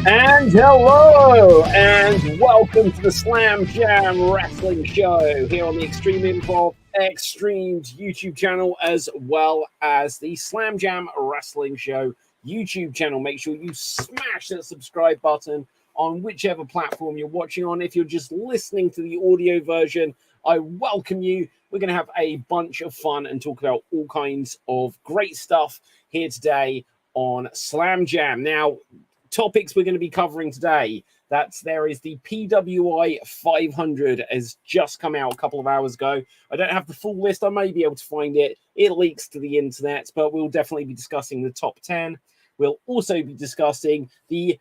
And hello, and welcome to the Slam Jam Wrestling Show here on the Extreme Improv Extremes YouTube channel, as well as the Slam Jam Wrestling Show YouTube channel. Make sure you smash that subscribe button on whichever platform you're watching on. If you're just listening to the audio version, I welcome you. We're going to have a bunch of fun and talk about all kinds of great stuff here today on Slam Jam. Now, topics we're going to be covering today. There is the PWI 500 has just come out a couple of hours ago. I don't have the full list. I may be able to find it. It leaks to the internet, but we'll definitely be discussing the top 10. We'll also be discussing the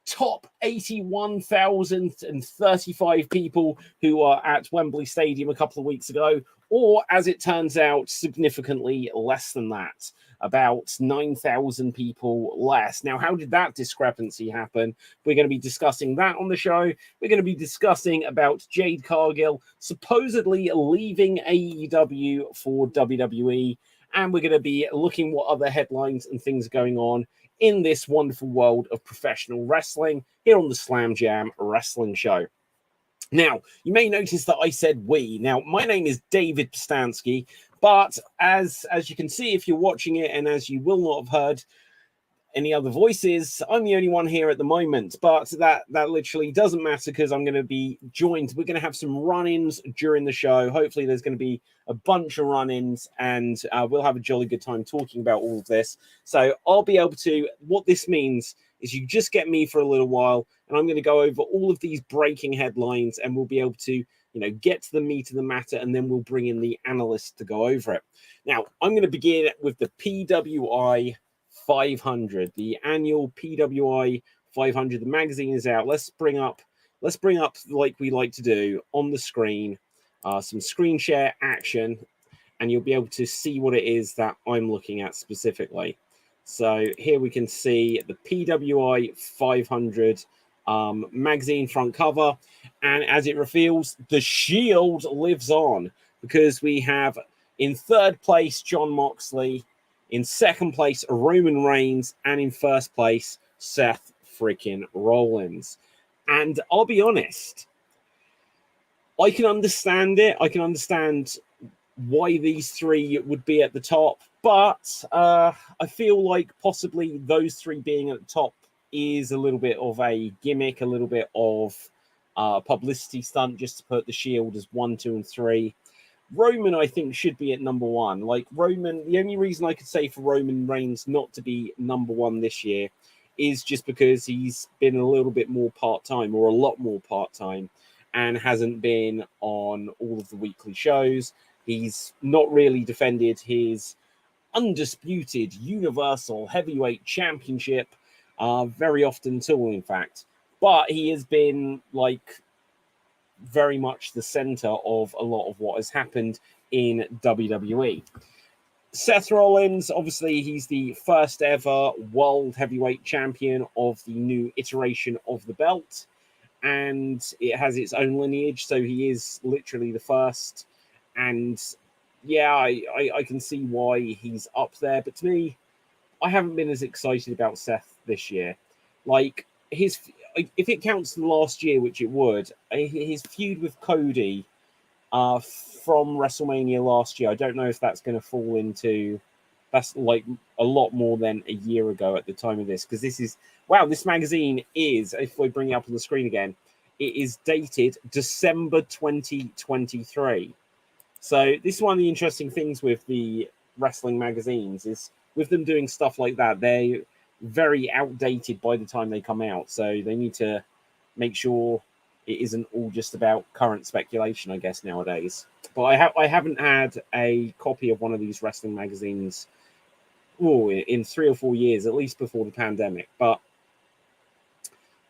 top 81,035 people who are at Wembley Stadium a couple of weeks ago, or as it turns out, significantly less than that, about 9,000 people less. Now, how did that discrepancy happen? We're going to be discussing that on the show. We're going to be discussing about Jade Cargill supposedly leaving AEW for WWE, and we're going to be looking what other headlines and things are going on in this wonderful world of professional wrestling here on the Slam Jam Wrestling Show. Now, you may notice that I said we. Now, my name is David Postansky, but as you can see if you're watching it, and as you will not have heard any other voices, I'm the only one here at the moment, but that literally doesn't matter because I'm going to be joined. We're going to have some run-ins during the show. Hopefully there's going to be a bunch of run-ins, and we'll have a jolly good time talking about all of this. So I'll be able to, what this means is you just get me for a little while, and I'm going to go over all of these breaking headlines, and we'll be able to, get to the meat of the matter, and then we'll bring in the analysts to go over it. Now, I'm going to begin with the PWI 500, the annual PWI 500. The magazine is out. Let's bring up, like we like to do on the screen, some screen share action, and you'll be able to see what it is that I'm looking at specifically. So here we can see the PWI 500 magazine front cover, and as it reveals, the Shield lives on, because we have in third place Jon Moxley, in second place Roman Reigns, and in first place Seth freaking Rollins. And I'll be honest, I can understand it. I can understand why these three would be at the top, but I feel like possibly those three being at the top is a little bit of a gimmick, a little bit of publicity stunt just to put the Shield as 1, 2, and 3. Roman, I think, should be at number 1. Like Roman, the only reason I could say for Roman Reigns not to be number 1 this year is just because he's been a little bit more part-time, or a lot more part-time, and hasn't been on all of the weekly shows. He's not really defended his undisputed Universal Heavyweight Championship very often at all, in fact. But he has been, like, very much the center of a lot of what has happened in WWE. Seth Rollins, obviously, he's the first ever World Heavyweight Champion of the new iteration of the belt, and it has its own lineage, so he is literally the first. And yeah, I can see why he's up there, but to me, I haven't been as excited about Seth this year. Like, if it counts the last year, which it would, his feud with Cody from WrestleMania last year, I don't know if that's going to fall into, that's like a lot more than a year ago at the time of this, because this is, wow, this magazine is, if we bring it up on the screen again, it is dated December 2023. So this is one of the interesting things with the wrestling magazines, is with them doing stuff like that, they're very outdated by the time they come out. So they need to make sure it isn't all just about current speculation, I guess, nowadays. But I haven't had a copy of one of these wrestling magazines in 3 or 4 years, at least before the pandemic. But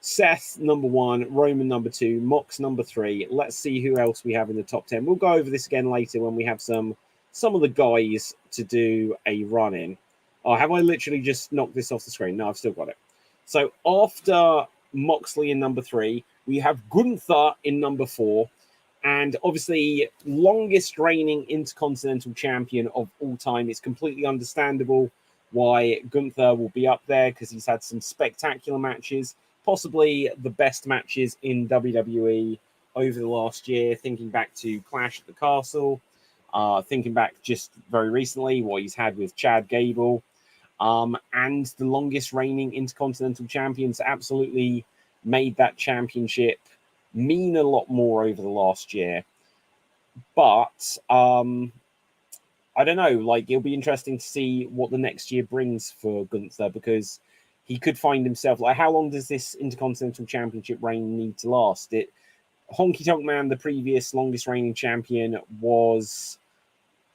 Seth, number 1, Roman, number 2, Mox, number 3. Let's see who else we have in the top 10. We'll go over this again later when we have some of the guys to do a run-in. Oh, have I literally just knocked this off the screen? No, I've still got it. So after Moxley in number 3, we have Gunther in number 4. And obviously, longest reigning Intercontinental Champion of all time. It's completely understandable why Gunther will be up there, because he's had some spectacular matches, possibly the best matches in WWE over the last year, thinking back to Clash at the Castle, thinking back just very recently what he's had with Chad Gable, and the longest reigning Intercontinental Champions absolutely made that championship mean a lot more over the last year. But I don't know, like it'll be interesting to see what the next year brings for Gunther, because he could find himself like, how long does this Intercontinental Championship reign need to last? Honky Tonk Man, the previous longest reigning champion, was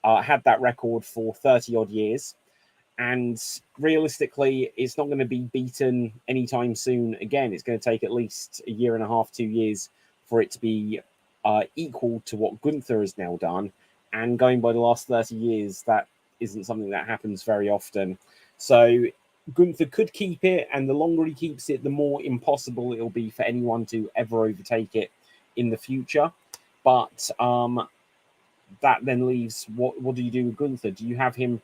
had that record for 30 odd years, and realistically, it's not going to be beaten anytime soon. Again, it's going to take at least a year and a half, 2 years for it to be equal to what Gunther has now done. And going by the last 30 years, that isn't something that happens very often. So Gunther could keep it, and the longer he keeps it, the more impossible it'll be for anyone to ever overtake it in the future. But that then leaves, what do you do with Gunther? Do you have him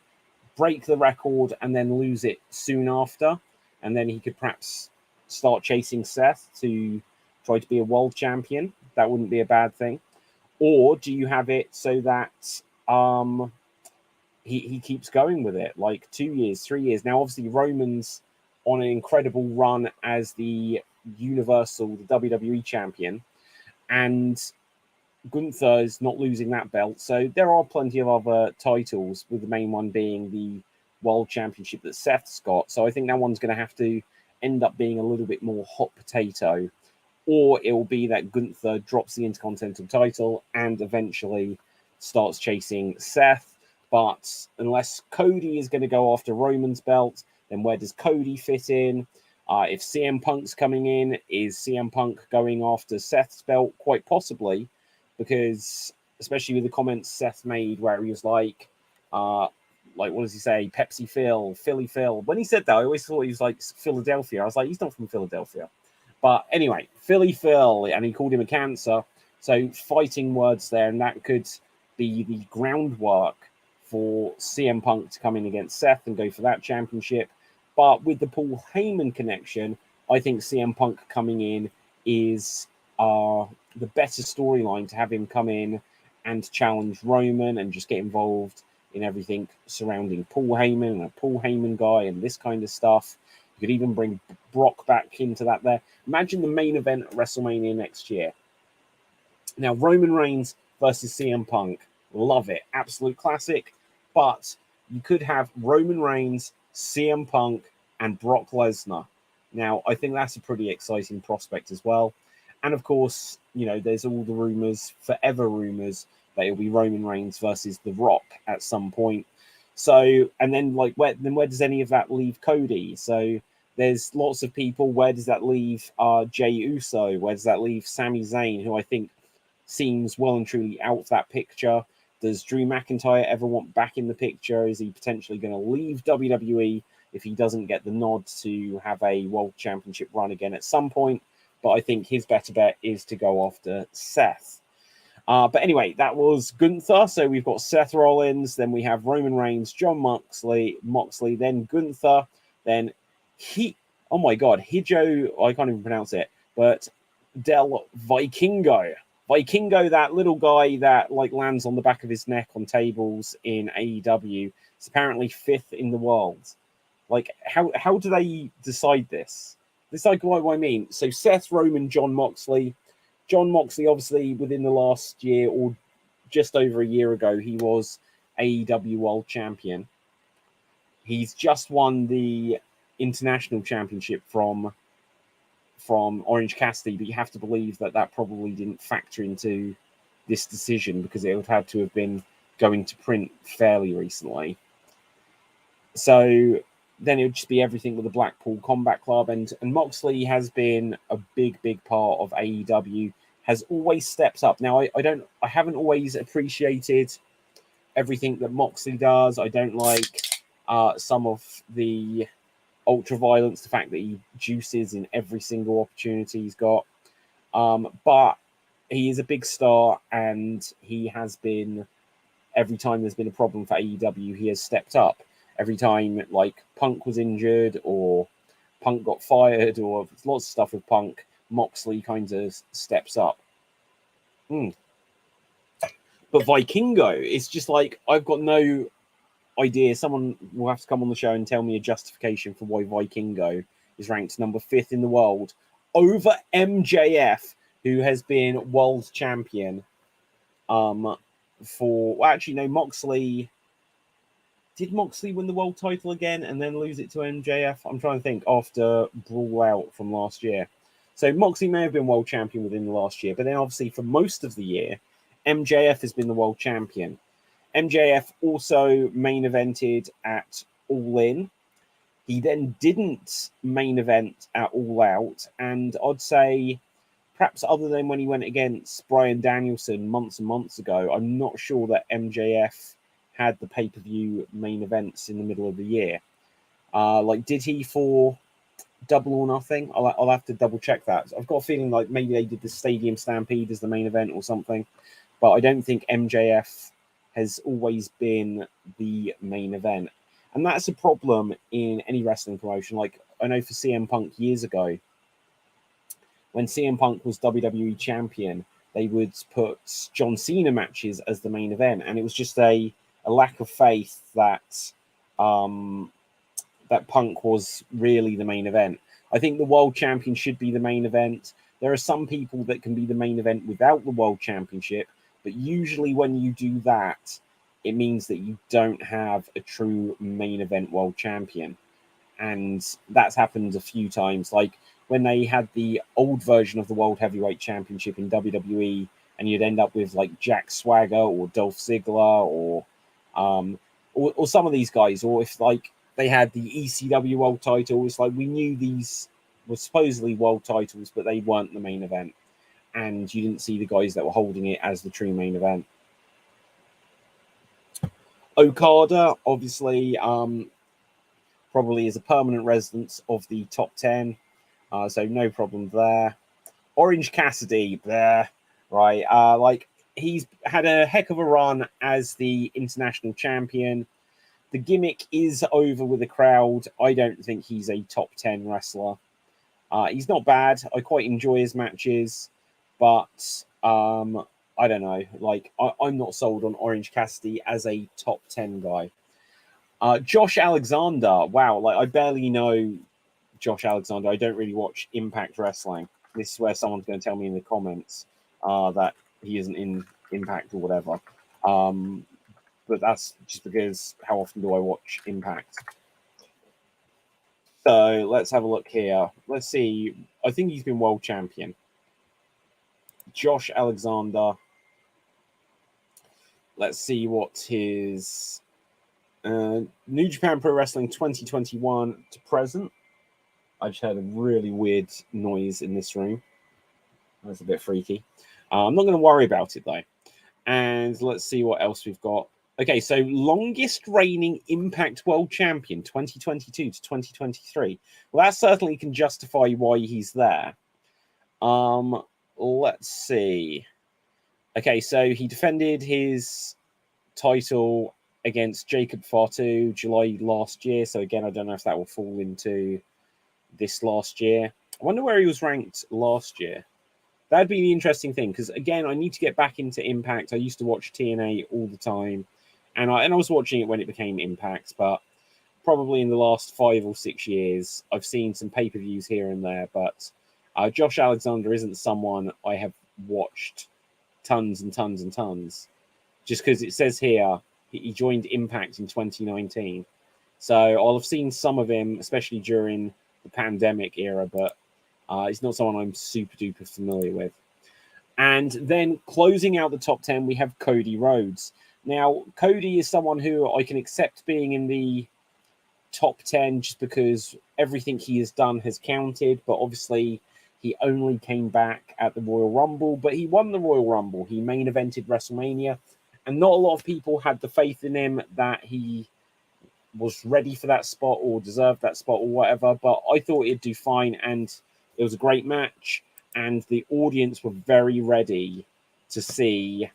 break the record and then lose it soon after? And then he could perhaps start chasing Seth to try to be a world champion. That wouldn't be a bad thing. Or do you have it so that he keeps going with it, like 2 years, 3 years? Now, obviously, Roman's on an incredible run as the Universal, the WWE champion, and Gunther is not losing that belt. So there are plenty of other titles, with the main one being the World Championship that Seth's got. So I think that one's going to have to end up being a little bit more hot potato. Or it will be that Gunther drops the Intercontinental title and eventually starts chasing Seth. But unless Cody is going to go after Roman's belt, then where does Cody fit in? If CM Punk's coming in, is CM Punk going after Seth's belt? Quite possibly, because especially with the comments Seth made where he was like what does he say? Pepsi Phil, Philly Phil. When he said that, I always thought he was like Philadelphia. I was like, he's not from Philadelphia. But anyway, Philly Phil, and he called him a cancer. So fighting words there, and that could be the groundwork for CM Punk to come in against Seth and go for that championship. But with the Paul Heyman connection, I think CM Punk coming in is the better storyline, to have him come in and challenge Roman and just get involved in everything surrounding Paul Heyman and a Paul Heyman guy and this kind of stuff. You could even bring Brock back into that there. Imagine the main event at WrestleMania next year. Now, Roman Reigns versus CM Punk. Love it. Absolute classic. But you could have Roman Reigns, CM Punk, and Brock Lesnar. Now, I think that's a pretty exciting prospect as well. And of course, there's all the rumors, forever rumors, that it'll be Roman Reigns versus The Rock at some point. So, and then where does any of that leave Cody? So there's lots of people. Where does that leave Jey Uso? Where does that leave Sami Zayn, who I think seems well and truly out of that picture? Does Drew McIntyre ever want back in the picture? Is he potentially going to leave WWE if he doesn't get the nod to have a World Championship run again at some point? But I think his better bet is to go after Seth. But anyway, that was Gunther. So we've got Seth Rollins, then we have Roman Reigns, Jon Moxley, then Gunther, then Hijo, I can't even pronounce it, but Del Vikingo. Vikingo, that little guy that lands on the back of his neck on tables in AEW, is apparently 5th in the world. How do they decide this? This is what I mean. So Seth, Roman, Jon Moxley. Jon Moxley, obviously, within the last year or just over a year ago, he was AEW World Champion. He's just won the International Championship from Orange Cassidy, but you have to believe that probably didn't factor into this decision, because it would have to have been going to print fairly recently. So then it would just be everything with the Blackpool Combat Club, and Moxley has been a big part of AEW, has always stepped up. Now, I haven't always appreciated everything that Moxley does. I don't like some of the ultra violence, the fact that he juices in every single opportunity he's got. But he is a big star, and he has been, every time there's been a problem for AEW, he has stepped up. Every time Punk was injured, or Punk got fired, or lots of stuff with Punk, Moxley kind of steps up. But Vikingo, it's just like, I've got no idea. Someone will have to come on the show and tell me a justification for why Vikingo is ranked number 5th in the world over MJF, who has been world champion Moxley. Did Moxley win the world title again and then lose it to MJF? I'm trying to think, after Brawl Out from last year. So Moxley may have been world champion within the last year, but then obviously for most of the year, MJF has been the world champion. MJF also main evented at All In. He then didn't main event at All Out, and I'd say, perhaps other than when he went against Bryan Danielson months and months ago, I'm not sure that MJF had the pay-per-view main events in the middle of the year. Did he for Double or Nothing? I'll have to double check that. I've got a feeling like maybe they did the Stadium Stampede as the main event or something, but I don't think MJF has always been the main event. And that's a problem in any wrestling promotion. Like, I know for CM Punk years ago, when CM Punk was WWE champion, they would put John Cena matches as the main event, and it was just a lack of faith that that Punk was really the main event. I think the World Champion should be the main event. There are some people that can be the main event without the World Championship, but usually when you do that, it means that you don't have a true main event World Champion. And that's happened a few times. Like when they had the old version of the World Heavyweight Championship in WWE, and you'd end up with like Jack Swagger or Dolph Ziggler or some of these guys, or if like they had the ECW world title, it's like we knew these were supposedly world titles, but they weren't the main event, and you didn't see the guys that were holding it as the true main event. Okada, obviously, probably is a permanent resident of the top 10, so no problem there. Orange Cassidy, there, right? He's had a heck of a run as the international champion. The gimmick is over with the crowd. I don't think he's a top 10 wrestler. He's not bad. I quite enjoy his matches, but I don't know. Like, I'm not sold on Orange Cassidy as a top 10 guy. Josh Alexander. Wow, like I barely know Josh Alexander. I don't really watch Impact Wrestling. This is where someone's going to tell me in the comments that he isn't in Impact or whatever. But that's just because how often do I watch Impact? So let's have a look here. Let's see. I think he's been world champion. Josh Alexander. Let's see what his New Japan Pro Wrestling 2021 to present. I just heard a really weird noise in this room. That's a bit freaky. I'm not going to worry about it though. And let's see what else we've got. Okay, so longest reigning Impact World Champion 2022 to 2023. Well, that certainly can justify why he's there. Let's see. Okay, so he defended his title against Jacob Fatu July last year. So again, I don't know if that will fall into this last year. I wonder where he was ranked last year. That'd be the interesting thing, because again, I need to get back into Impact. I used to watch TNA all the time, and I was watching it when it became Impact, but probably in the last 5 or 6 years, I've seen some pay-per-views here and there, but Josh Alexander isn't someone I have watched tons and tons and tons, just because it says here he joined Impact in 2019. So I'll have seen some of him, especially during the pandemic era, but he's not someone I'm super duper familiar with. And then closing out the top 10, we have Cody Rhodes. Now, Cody is someone who I can accept being in the top 10 just because everything he has done has counted, but obviously he only came back at the Royal Rumble, but he won the Royal Rumble. He main evented WrestleMania, and not a lot of people had the faith in him that he was ready for that spot or deserved that spot or whatever, but I thought he'd do fine, and it was a great match, and the audience were very ready to see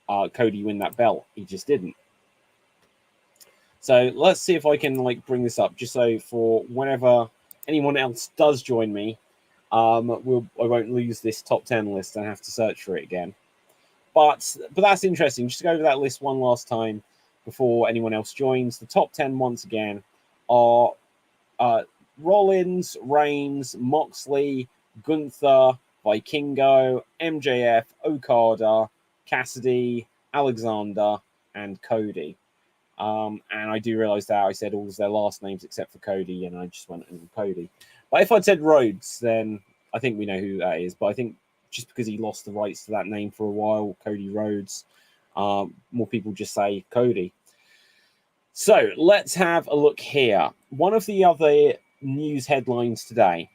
Cody win that belt. He just didn't. So let's see if I can bring this up just so for whenever anyone else does join me, I won't lose this top 10 list and have to search for it again. But that's interesting. Just to go over that list one last time before anyone else joins. The top 10 once again are Rollins, Reigns, Moxley, Gunther, Vikingo, MJF, Okada, Cassidy, Alexander, and Cody. And I do realize that I said all of their last names except for Cody, and I just went with Cody. But if I'd said Rhodes, then I think we know who that is. But I think just because he lost the rights to that name for a while, Cody Rhodes, more people just say Cody. So let's have a look here. One of the other news headlines today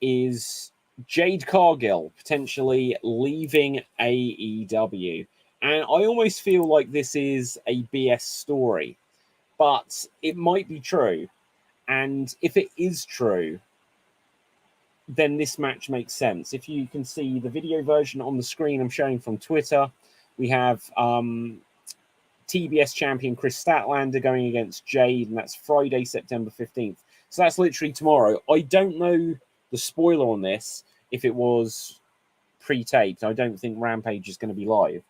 is Jade Cargill potentially leaving AEW. And I almost feel like this is a BS story, but it might be true. And if it is true, then this match makes sense. If you can see the video version on the screen I'm showing from Twitter, we have TBS champion Chris Statlander going against Jade, and that's Friday, September 15th. So that's literally tomorrow. I don't know the spoiler on this, if it was pre-taped. I don't think Rampage is going to be live.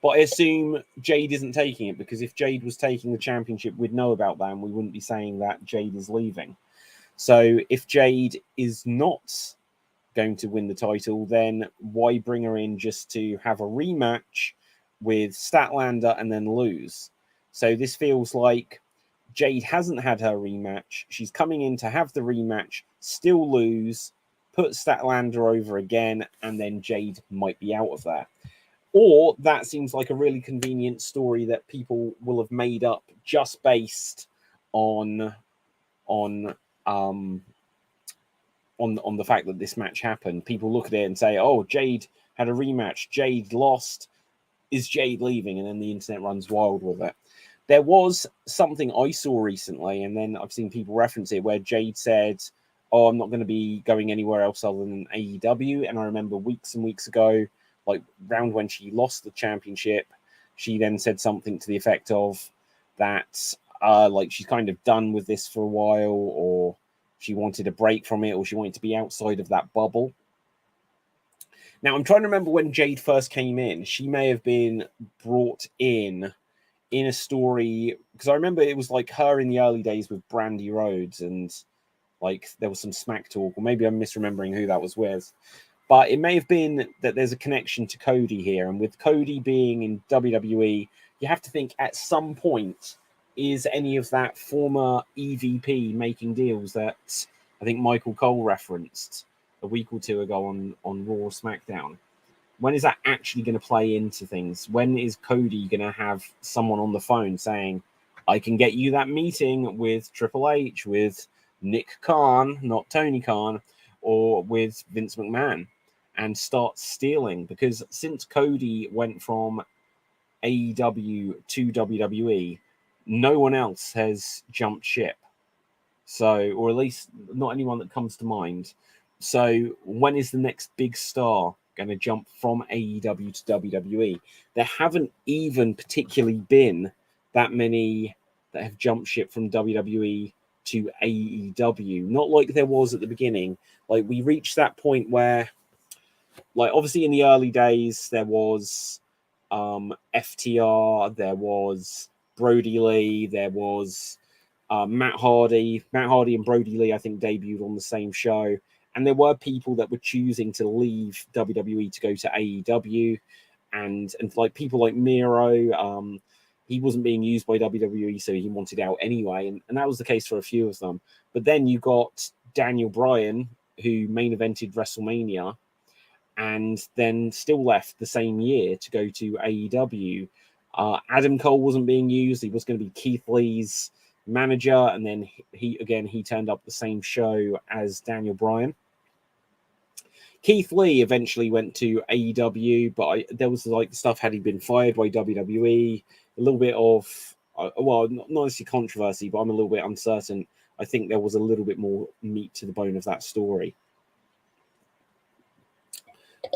But I assume Jade isn't taking it, because if Jade was taking the championship, we'd know about that, and we wouldn't be saying that Jade is leaving. So if Jade is not going to win the title, then why bring her in just to have a rematch with Statlander and then lose? So this feels like Jade hasn't had her rematch. She's coming in to have the rematch, still lose, put Statlander over again, and then Jade might be out of there. Or that seems like a really convenient story that people will have made up just based on the fact that this match happened. People look at it and say, "Oh, Jade had a rematch. Jade lost. Is Jade leaving?" And then the internet runs wild with it. There was something I saw recently, and then I've seen people reference it, where Jade said, "Oh, I'm not going to be going anywhere else other than AEW." And I remember weeks and weeks ago, like round when she lost the championship, she then said something to the effect of that, like she's kind of done with this for a while, or she wanted a break from it, or she wanted to be outside of that bubble. Now, I'm trying to remember when Jade first came in. She may have been brought in a story, because I remember it was like her in the early days with Brandy Rhodes, and like there was some smack talk, or maybe I'm misremembering who that was with. But it may have been that there's a connection to Cody here. And with Cody being in WWE, you have to think at some point, is any of that former EVP making deals that I think Michael Cole referenced a week or two ago on Raw or SmackDown? When is that actually going to play into things? When is Cody going to have someone on the phone saying, "I can get you that meeting with Triple H, with Nick Khan, not Tony Khan, or with Vince McMahon," and start stealing? Because since Cody went from AEW to WWE, no one else has jumped ship. So, or at least not anyone that comes to mind. So when is the next big star going to jump from AEW to WWE? There haven't even particularly been that many that have jumped ship from WWE to AEW. Not like there was at the beginning. Like we reached that point where, like obviously in the early days, there was FTR, there was Brody Lee, there was Matt Hardy. Matt Hardy and Brody Lee, I think, debuted on the same show. And there were people that were choosing to leave WWE to go to AEW. And like people like Miro, he wasn't being used by WWE, so he wanted out anyway. And that was the case for a few of them. But then you got Daniel Bryan, who main evented WrestleMania, and then still left the same year to go to AEW. Adam Cole wasn't being used. He was going to be Keith Lee's manager, and then he turned up the same show as Daniel Bryan. Keith Lee eventually went to AEW, but there was like stuff, had he been fired by WWE, a little bit of well, not necessarily controversy, but I'm a little bit uncertain. I think there was a little bit more meat to the bone of that story.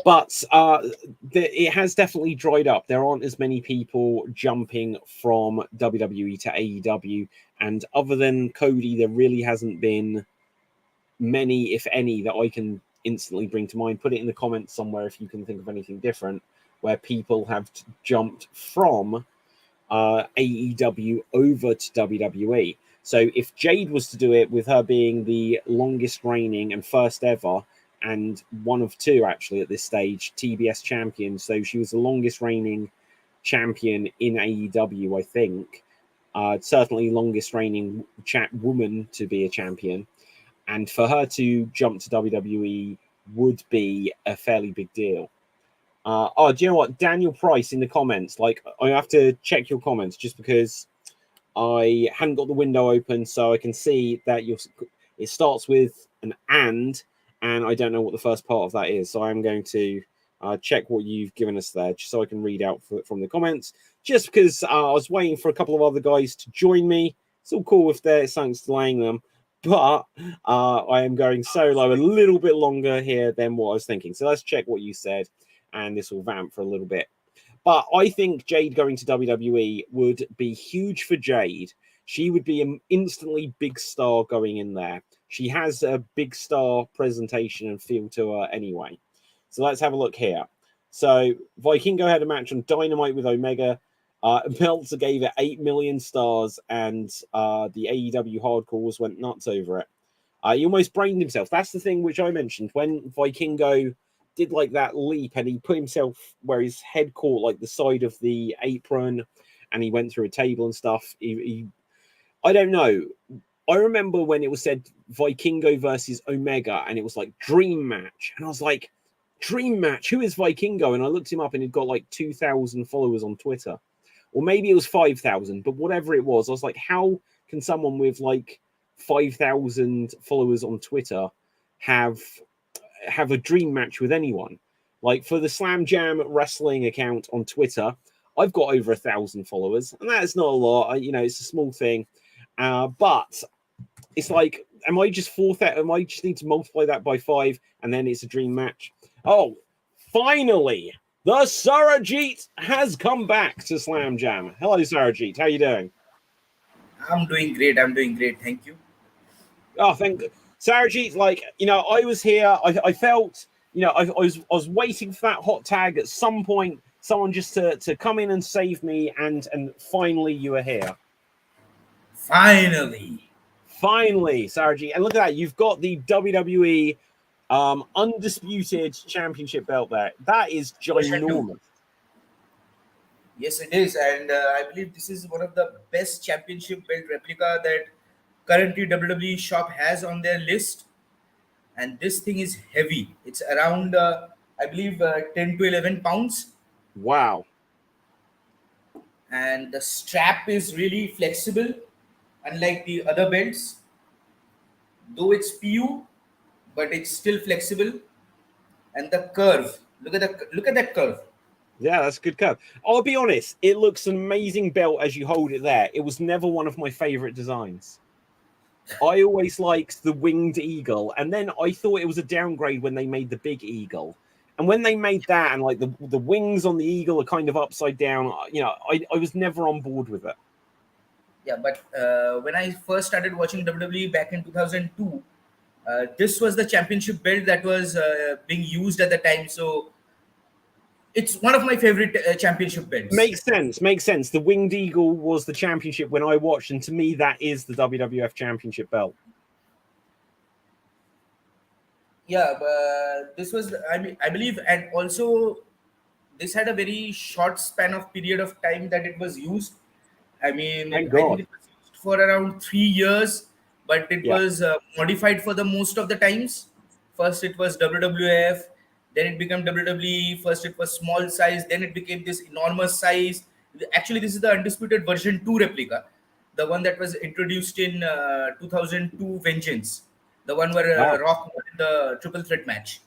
But it has definitely dried up. There aren't as many people jumping from WWE to AEW, and other than Cody, there really hasn't been many, if any, that I can instantly bring to mind. Put it in the comments somewhere if you can think of anything different where people have jumped from AEW over to WWE. So if Jade was to do it, with her being the longest reigning and first ever, and one of two actually at this stage, TBS champion, so she was the longest reigning champion in AEW, I think. Certainly longest reigning woman to be a champion. And for her to jump to WWE would be a fairly big deal. Do you know what? Daniel Price in the comments. Like, I have to check your comments just because I hadn't got the window open, so I can see that it starts with an and I don't know what the first part of that is. So I'm going to check what you've given us there, just so I can read out from the comments. Just because I was waiting for a couple of other guys to join me. It's all cool if there's something delaying them, but I am going solo a little bit longer here than what I was thinking. So let's check what you said, and this will vamp for a little bit. But I think Jade going to WWE would be huge for Jade. She would be an instantly big star going in there. She has a big star presentation and feel to her anyway. So let's have a look here. So Vikingo had a match on Dynamite with Omega. Meltzer gave it 8 million stars, and the AEW hardcores went nuts over it. He almost brained himself. That's the thing which I mentioned when Vikingo did like that leap and he put himself where his head caught like the side of the apron, and he went through a table and stuff. I don't know. I remember when it was said Vikingo versus Omega, and it was like dream match, and I was like, dream match? Who is Vikingo? And I looked him up, and he'd got like 2,000 followers on Twitter, or maybe it was 5,000, but whatever it was, I was like, how can someone with like 5,000 followers on Twitter have a dream match with anyone? Like, for the Slam Jam Wrestling account on Twitter, I've got over 1,000 followers, and that's not a lot. It's a small thing, but it's like, am I just need to multiply that by 5, and then it's a dream match? Oh, finally, the Sarajit has come back to Slam Jam. Hello, Sarajit. How are you doing? I'm doing great. Thank you. Oh, thank Sarajit. Like, I was here. I felt, I was waiting for that hot tag at some point. Someone just to come in and save me, and finally you are here. Finally, Sarajit, and look at that. You've got the WWE undisputed championship belt there. That is ginormous. yes, it is, and I believe this is one of the best championship belt replica that currently WWE shop has on their list. And this thing is heavy. It's around, I believe, 10 to 11 pounds. Wow. And the strap is really flexible, unlike the other belts. Though it's PU, but it's still flexible. And the curve, look at that curve. Yeah, that's a good curve. I'll be honest, it looks an amazing belt as you hold it there. It was never one of my favorite designs. I always liked the winged eagle, and then I thought it was a downgrade when they made the big eagle. And when they made that, and like the wings on the eagle are kind of upside down, I was never on board with it. Yeah, but when I first started watching WWE back in 2002, this was the championship belt that was being used at the time. So it's one of my favorite championship belts. Makes sense. The winged eagle was the championship when I watched, and to me, that is the WWF championship belt. Yeah, but this was, I believe, and also this had a very short span of period of time that it was used. I mean, Thank I think God. it was used for around 3 years, but it was modified for the most of the times. First, it was WWF, then it became WWE. First, it was small size, then it became this enormous size. Actually, this is the Undisputed version 2 replica, the one that was introduced in 2002 Vengeance, the one where Wow. Rock won the triple threat match.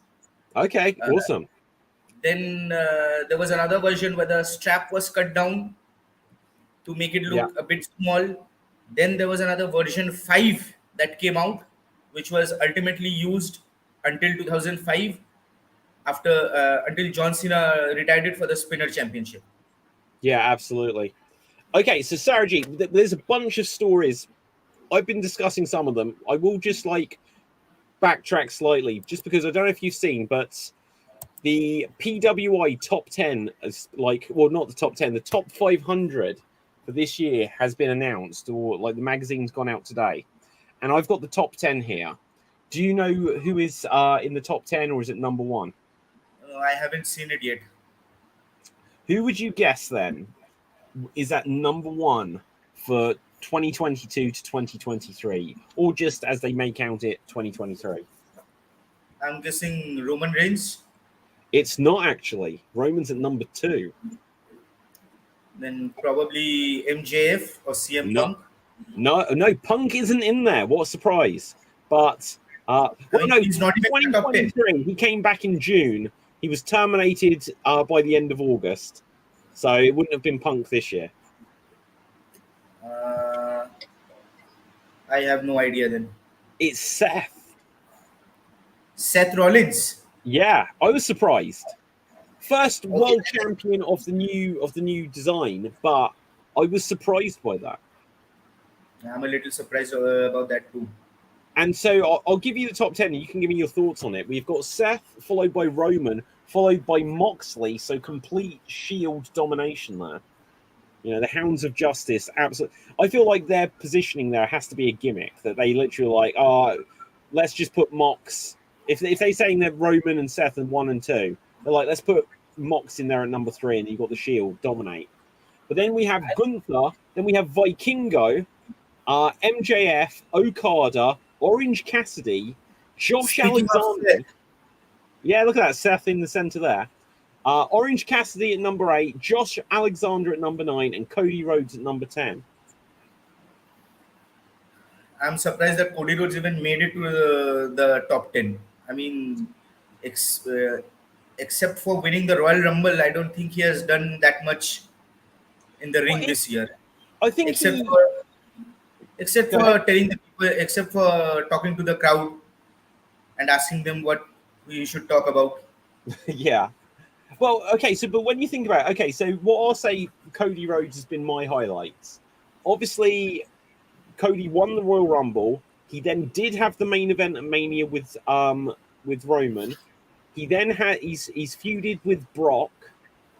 Okay, awesome. Then there was another version where the strap was cut down to make it look a bit small. Then there was another version 5 that came out, which was ultimately used until 2005. after until John Cena retired it for the Spinner Championship. Yeah, absolutely. Okay, so Sarah G, there's a bunch of stories. I've been discussing some of them. I will just like backtrack slightly, just because I don't know if you've seen, but the PWI top 10 is like, well, not the top 10, the top 500 for this year has been announced, or like the magazine's gone out today. And I've got the top 10 here. Do you know who is in the top 10, or is it number one? I haven't seen it yet. Who would you guess then is at number one for 2022 to 2023, or just as they may count it, 2023? I'm guessing Roman Reigns. It's not actually. Roman's at number two. Then probably MJF or CM No, Punk. no, Punk isn't in there. What a surprise! But He's not even in the top 10. 2023. He came back in June. He was terminated by the end of August, so it wouldn't have been Punk this year. I have no idea then. It's Seth. Seth Rollins. Yeah, I was surprised. First world champion of the new design, but I was surprised by that. I'm a little surprised about that too. And so I'll give you the top 10 and you can give me your thoughts on it. We've got Seth, followed by Roman, followed by Moxley. So complete Shield domination there. You know, the Hounds of Justice. Absolutely. I feel like their positioning there has to be a gimmick, that they literally like, let's just put Mox. If they're saying that Roman and Seth are 1 and 2, they're like, let's put Mox in there at number 3 and you've got the Shield dominate. But then we have Gunther, then we have Vikingo, MJF, Okada, Orange Cassidy, Josh Alexander. Yeah, look at that. Seth in the center there. Orange Cassidy at number 8, Josh Alexander at number 9, and Cody Rhodes at number 10. I'm surprised that Cody Rhodes even made it to the top 10. I mean, except for winning the Royal Rumble, I don't think he has done that much in the ring this year. I think except for telling the people, except for talking to the crowd and asking them what we should talk about. Yeah. Well, okay, but when you think about it, okay, so what I'll say, Cody Rhodes has been my highlights. Obviously, Cody won the Royal Rumble. He then did have the main event at Mania with Roman. He then he's feuded with Brock.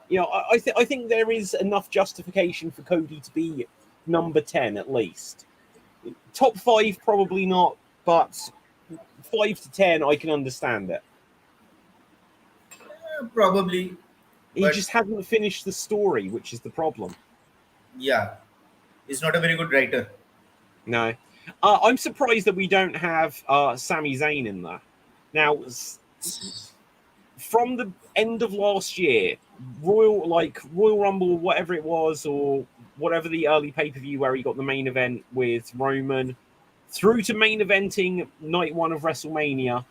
You know, I think there is enough justification for Cody to be number 10 at least. Top 5 probably not, but 5 to 10 I can understand it. Probably. He just hasn't finished the story, which is the problem. Yeah, he's not a very good writer. No. I'm surprised that we don't have Sami Zayn in there. Now, from the end of last year, Royal Rumble, whatever it was, or whatever the early pay-per-view where he got the main event with Roman, through to main eventing night 1 of WrestleMania.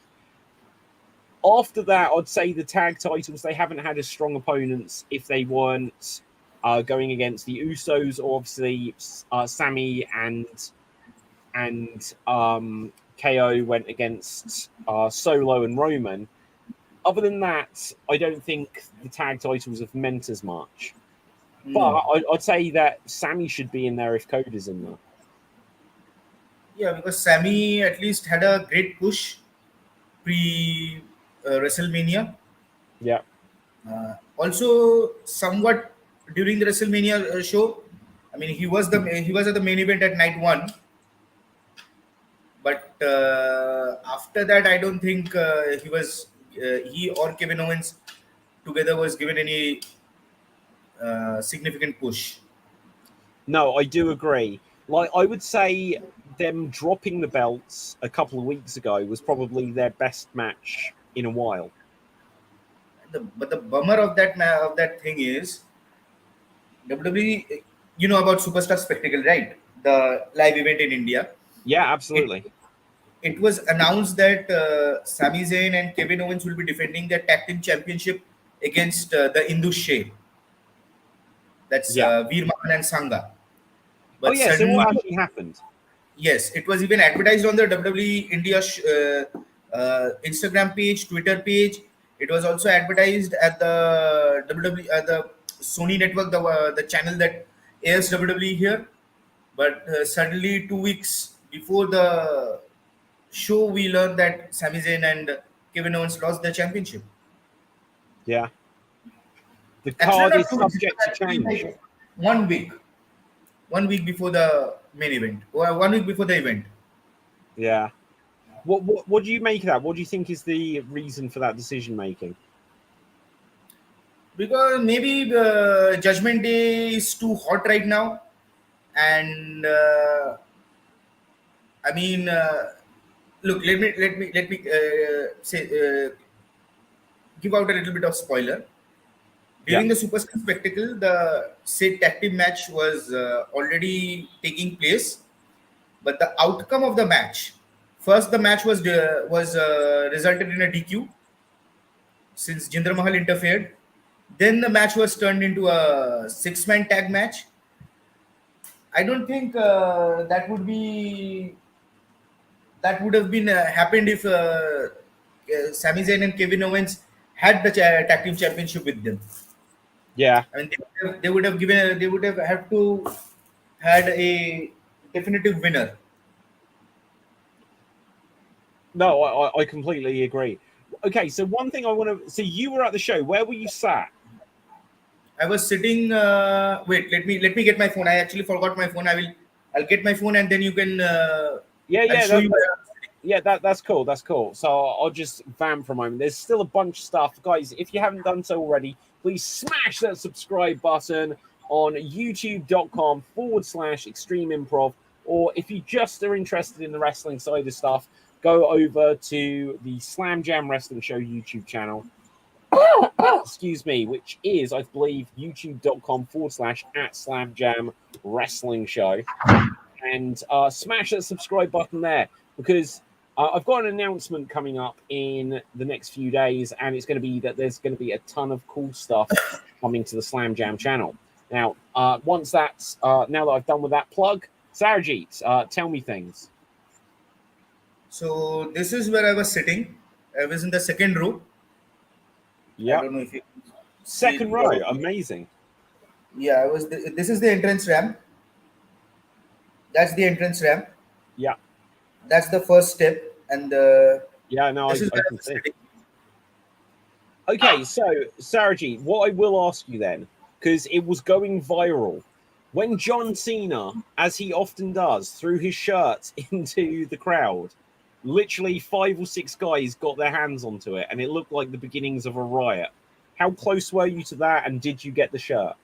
After that, I'd say the tag titles, they haven't had as strong opponents if they weren't going against the Usos, or obviously Sami and KO went against Solo and Roman. Other than that, I don't think the tag titles have meant as much. But I'd say that Sami should be in there if Cody's in there. Yeah, because Sami at least had a great push pre WrestleMania. Yeah. Also, somewhat during the WrestleMania show, I mean, he was at the main event at night 1. But after that, I don't think he or Kevin Owens together was given any significant push. No, I do agree. Like, I would say them dropping the belts a couple of weeks ago was probably their best match in a while. But the bummer of that thing is, WWE, you know about Superstar Spectacle, right? The live event in India. Yeah, absolutely. It was announced that Sami Zayn and Kevin Owens will be defending their tag team championship against the Indus Shay. That's Veer Mahan and Sangha. But so what actually happened? Yes, it was even advertised on the WWE India Instagram page, Twitter page, It was also advertised at the WWE, the Sony network, the channel that airs WWE here. But suddenly, 2 weeks before the show, we learned that Sami Zayn and Kevin Owens lost the championship. Yeah. The Actually, card not is 2 weeks. It subject was to actually change. like 1 week. 1 week before the main event, or 1 week before the event. Yeah. What do you make of that? What do you think is the reason for that decision making? Because maybe the Judgment Day is too hot right now, and I mean, look, let me say give out a little bit of spoiler. Yeah. During the Super Spectacle, the said tag team match was already taking place, but the outcome of the match, first the match was resulted in a DQ since Jinder Mahal interfered. Then the match was turned into a six-man tag match. I don't think that would have been happened if Sami Zayn and Kevin Owens had the tag team championship with them. Yeah. I mean, they would have had to had a definitive winner. No, I completely agree. Okay, so one thing I want to see, you were at the show. Where were you sat? I was sitting. Wait, let me get my phone. I actually forgot my phone. I'll get my phone and then you can. Yeah, I'll yeah, show you where I was sitting. yeah. That's cool. That's cool. So I'll just vamp for a moment. There's still a bunch of stuff, guys. If you haven't done so already, please smash that subscribe button on youtube.com/extreme improv. Or if you just are interested in the wrestling side of stuff, go over to the Slam Jam Wrestling Show YouTube channel. Excuse me, which is, I believe, youtube.com/at Slam Jam Wrestling Show. And smash that subscribe button there because I've got an announcement coming up in the next few days, and it's going to be that there's going to be a ton of cool stuff coming to the Slam Jam channel. Now, once that's now that I've done with that plug, Sarajit, tell me things. So this is where I was sitting. I was in the second row. I Yep, don't know if you see second it row, properly. amazing. Yeah, I was. This is the entrance ramp. That's the entrance ramp. Yeah, That's the first step, and yeah, no, this is I where I can was see. sitting. Okay, so Sarajit, what I will ask you then, because it was going viral, when John Cena, as he often does, threw his shirt into the crowd, literally 5 or 6 guys got their hands onto it, and it looked like the beginnings of a riot. How close were you to that, and did you get the shirt?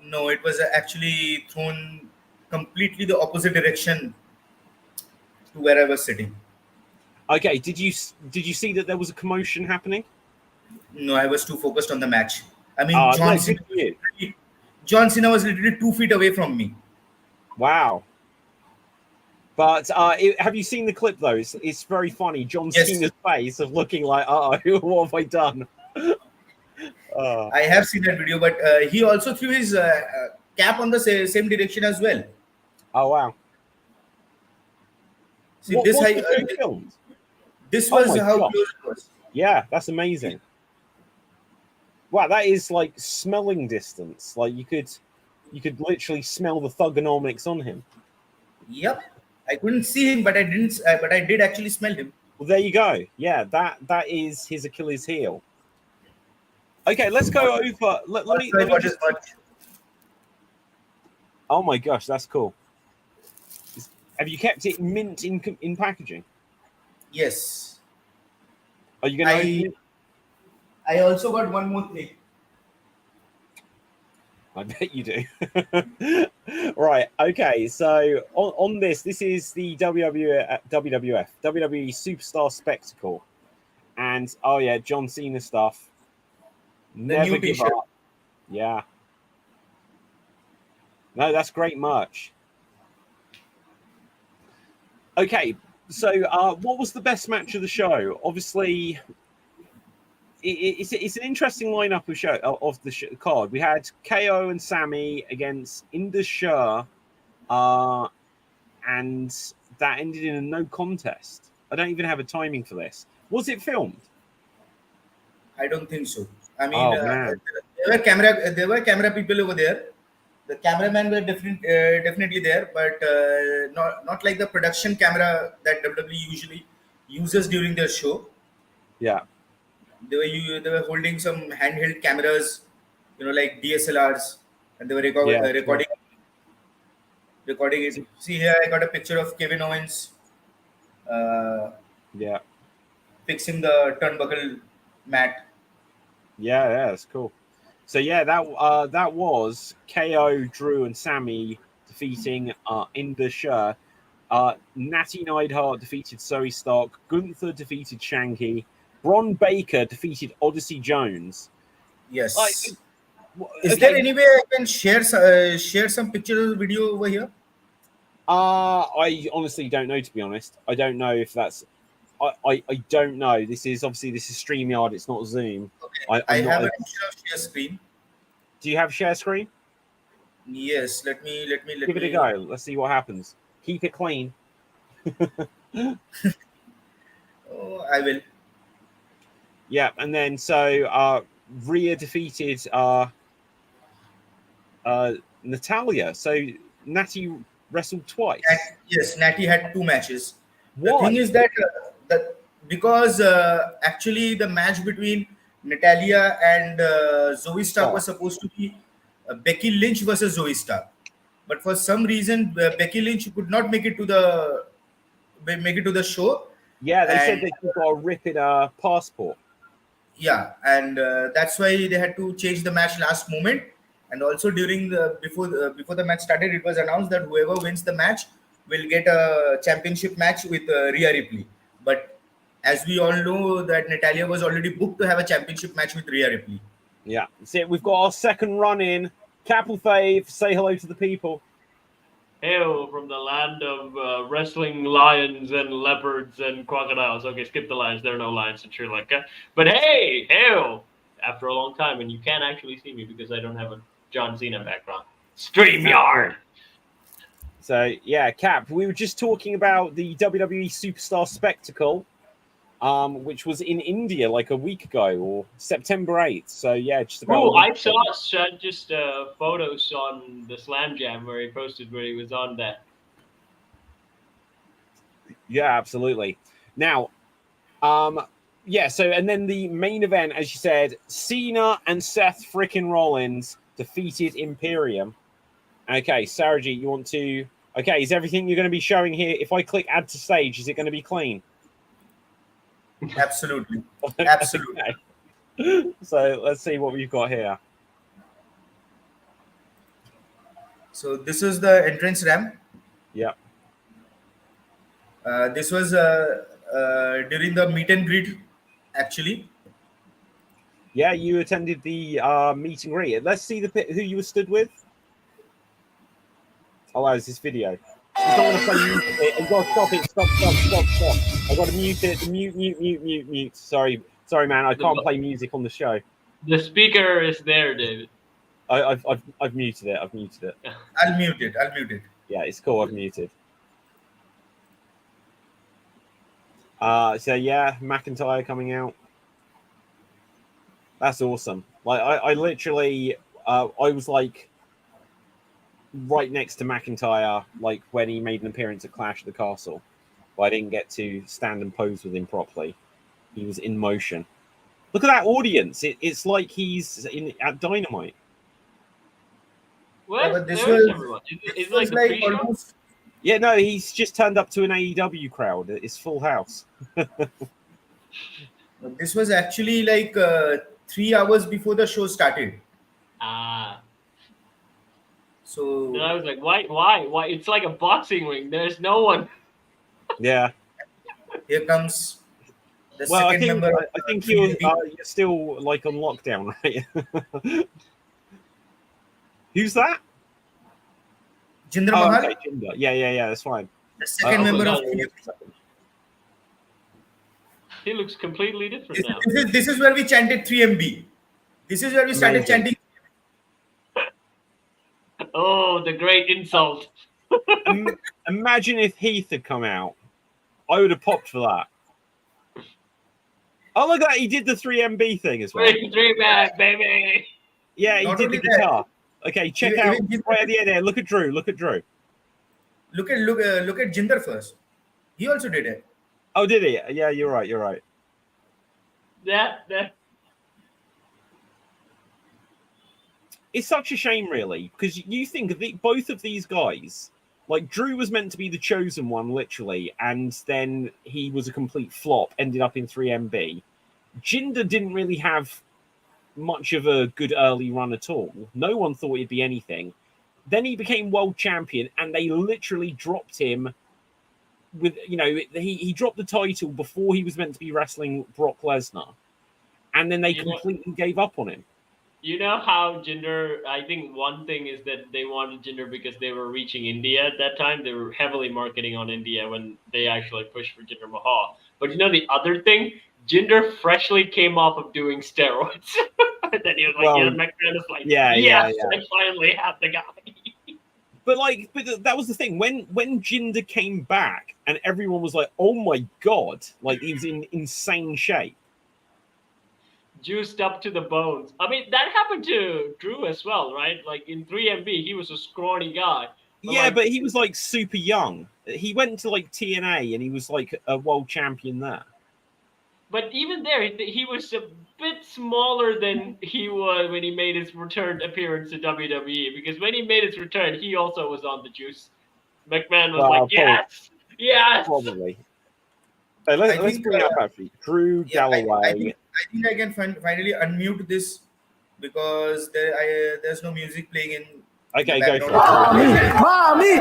No, it was actually thrown completely the opposite direction to where I was sitting. Okay, did you see that there was a commotion happening? No, I was too focused on the match. I mean, No, good for you. John Cena was literally 2 feet away from me. Wow. But have you seen the clip though? It's very funny. John Yes, Cena's face of looking like, what have I done? I have seen that video, but he also threw his cap on the same direction as well. Oh wow. See, What was the show filmed? this Oh was my how god. close it was. Yeah, that's amazing. Wow, that is like smelling distance. Like you could literally smell the thugonomics on him. Yep, I couldn't see him, but I didn't. But I did actually smell him. Well, there you go. Yeah, that is his Achilles heel. Okay, let's go over. Let me What just. is much? Oh my gosh, that's cool. Have you kept it mint in packaging? Yes, Are you going to I open it? I also got one more thing. I bet you do. Right. Okay. So on this is the WWE Superstar Spectacle, and oh yeah, John Cena stuff. The Never new give T-shirt. up. Yeah. No, that's great merch. Okay. So what was the best match of the show? Obviously, it's an interesting lineup of the card. We had KO and Sammy against Indus Sher, and that ended in a no contest. I don't even have a timing for this. Was it filmed? I don't think so. I mean, Oh man. there were camera people over there. The cameramen were definitely there, but not like the production camera that WWE usually uses during their show. Yeah. They were holding some handheld cameras, like DSLRs, and they were Yeah. Sure. recording it. See here, I got a picture of Kevin Owens uh, Yeah. fixing the turnbuckle mat. Yeah. Yeah. That's cool. So yeah, that was KO, Drew, and Sammy defeating Inda Shah. Natty Neidhart defeated Zoe Stark. Gunther defeated Shanky. Bron Baker defeated Odyssey Jones. Like, Yes. Is there okay. any way I can share some pictures or video over here? I honestly don't know, to be honest. I don't know if that's. I don't know. This is StreamYard. It's not Zoom. Okay, I I'm not have a, a picture of share screen. Do you have share screen? Yes, let Give it a go. Let's see what happens. Keep it clean. Oh, I will. Yeah, and then Rhea defeated Natalia. So Natty wrestled twice. Yes, Natty had two matches. The Why? thing is that because actually the match between Natalia and Zoe Stark was supposed to be Becky Lynch versus Zoe Stark, but for some reason Becky Lynch could not make it to the show. Yeah, they said And that she got a rip in her passport. yeah, and that's why they had to change the match last moment. And also during the before the match started, it was announced that whoever wins the match will get a championship match with Rhea Ripley. But as we all know, that Natalia was already booked to have a championship match with Rhea Ripley. Yeah, see, we've got our second run in. Capital Fave, say hello to the people. Hail from the land of wrestling lions and leopards and crocodiles. Okay, skip the lions. There are no lions in Sri Lanka. But hey, hail! After a long time, and you can't actually see me because I don't have a John Cena background. StreamYard! So, yeah, Cap, we were just talking about the WWE Superstar Spectacle, which was in India like a week ago, or September 8th. So, yeah, just about. Oh, I saw just photos on the Slam Jam where he posted where he was on that. Yeah, absolutely. Now, yeah, so, and then the main event, as you said, Cena and Seth frickin' Rollins defeated Imperium. Okay, Sarajit, you want to... Okay, is everything you're going to be showing here, if I click add to stage, is it going to be clean? Absolutely. Absolutely. Okay. So let's see what we've got here. So this is the entrance ramp. Yeah. This was during the meet and greet, actually. Yeah, you attended the meet and greet. Let's see who you were stood with. Oh, that was this video. He's not going to play music. I've got to stop it. Stop. I've got to mute it. Mute. Sorry, man. I can't play music on the show. The speaker is there, David. I've muted it. I'll mute it. Yeah, it's cool. I've muted. So yeah, McIntyre coming out. That's awesome. Like I literally, I was like right next to McIntyre, like when he made an appearance at Clash of the Castle, but I didn't get to stand and pose with him properly. He was in motion. Look at that audience! It's like he's at Dynamite. What? Yeah, but this was like almost. Yeah, no, he's just turned up to an AEW crowd. It's full house. This was actually like 3 hours before the show started. So and I was like, why? It's like a boxing ring. There's no one. Yeah. Here comes the Well, I second member. think you're still like on lockdown, right? Who's that? Jinder Mahal. Okay, Jinder. Yeah, that's fine. The second member of He looks completely different now. This is where we chanted 3MB. This is where we started chanting. Oh, the great insult. Imagine if Heath had come out. I would have popped for that. Oh, look at that. He did the 3MB thing as well. Three man, baby. Yeah, he Not did the only that, guitar. Okay, check out even right at the end there. Look at Drew. Look at Drew. look at Jinder first. He also did it. Oh, did he? Yeah, you're right. You're right. That It's such a shame, really, because you think of both of these guys. Like, Drew was meant to be the chosen one, literally, and then he was a complete flop, ended up in 3MB. Jinder didn't really have much of a good early run at all. No one thought he'd be anything. Then he became world champion, and they literally dropped him with, he dropped the title before he was meant to be wrestling Brock Lesnar. And then they completely gave up on him. You know how Jinder, I think one thing is that they wanted Jinder because they were reaching India at that time. They were heavily marketing on India when they actually pushed for Jinder Mahal. But you know the other thing? Jinder freshly came off of doing steroids. And then he was like, McMahon is like, yes, I finally have the guy. But that was the thing. When Jinder came back and everyone was like, oh my God, like he was in insane shape. Juiced up to the bones. I mean, that happened to Drew as well, right? Like in 3MB, he was a scrawny guy. But he was like super young. He went to like TNA and he was like a world champion there. But even there, he was a bit smaller than he was when he made his return appearance to WWE. Because when he made his return, he also was on the juice. McMahon was like, yes. Probably. Let's bring it up actually. Drew Galloway. I think I can finally unmute this because there's no music playing in. Okay, go for it. Mommy.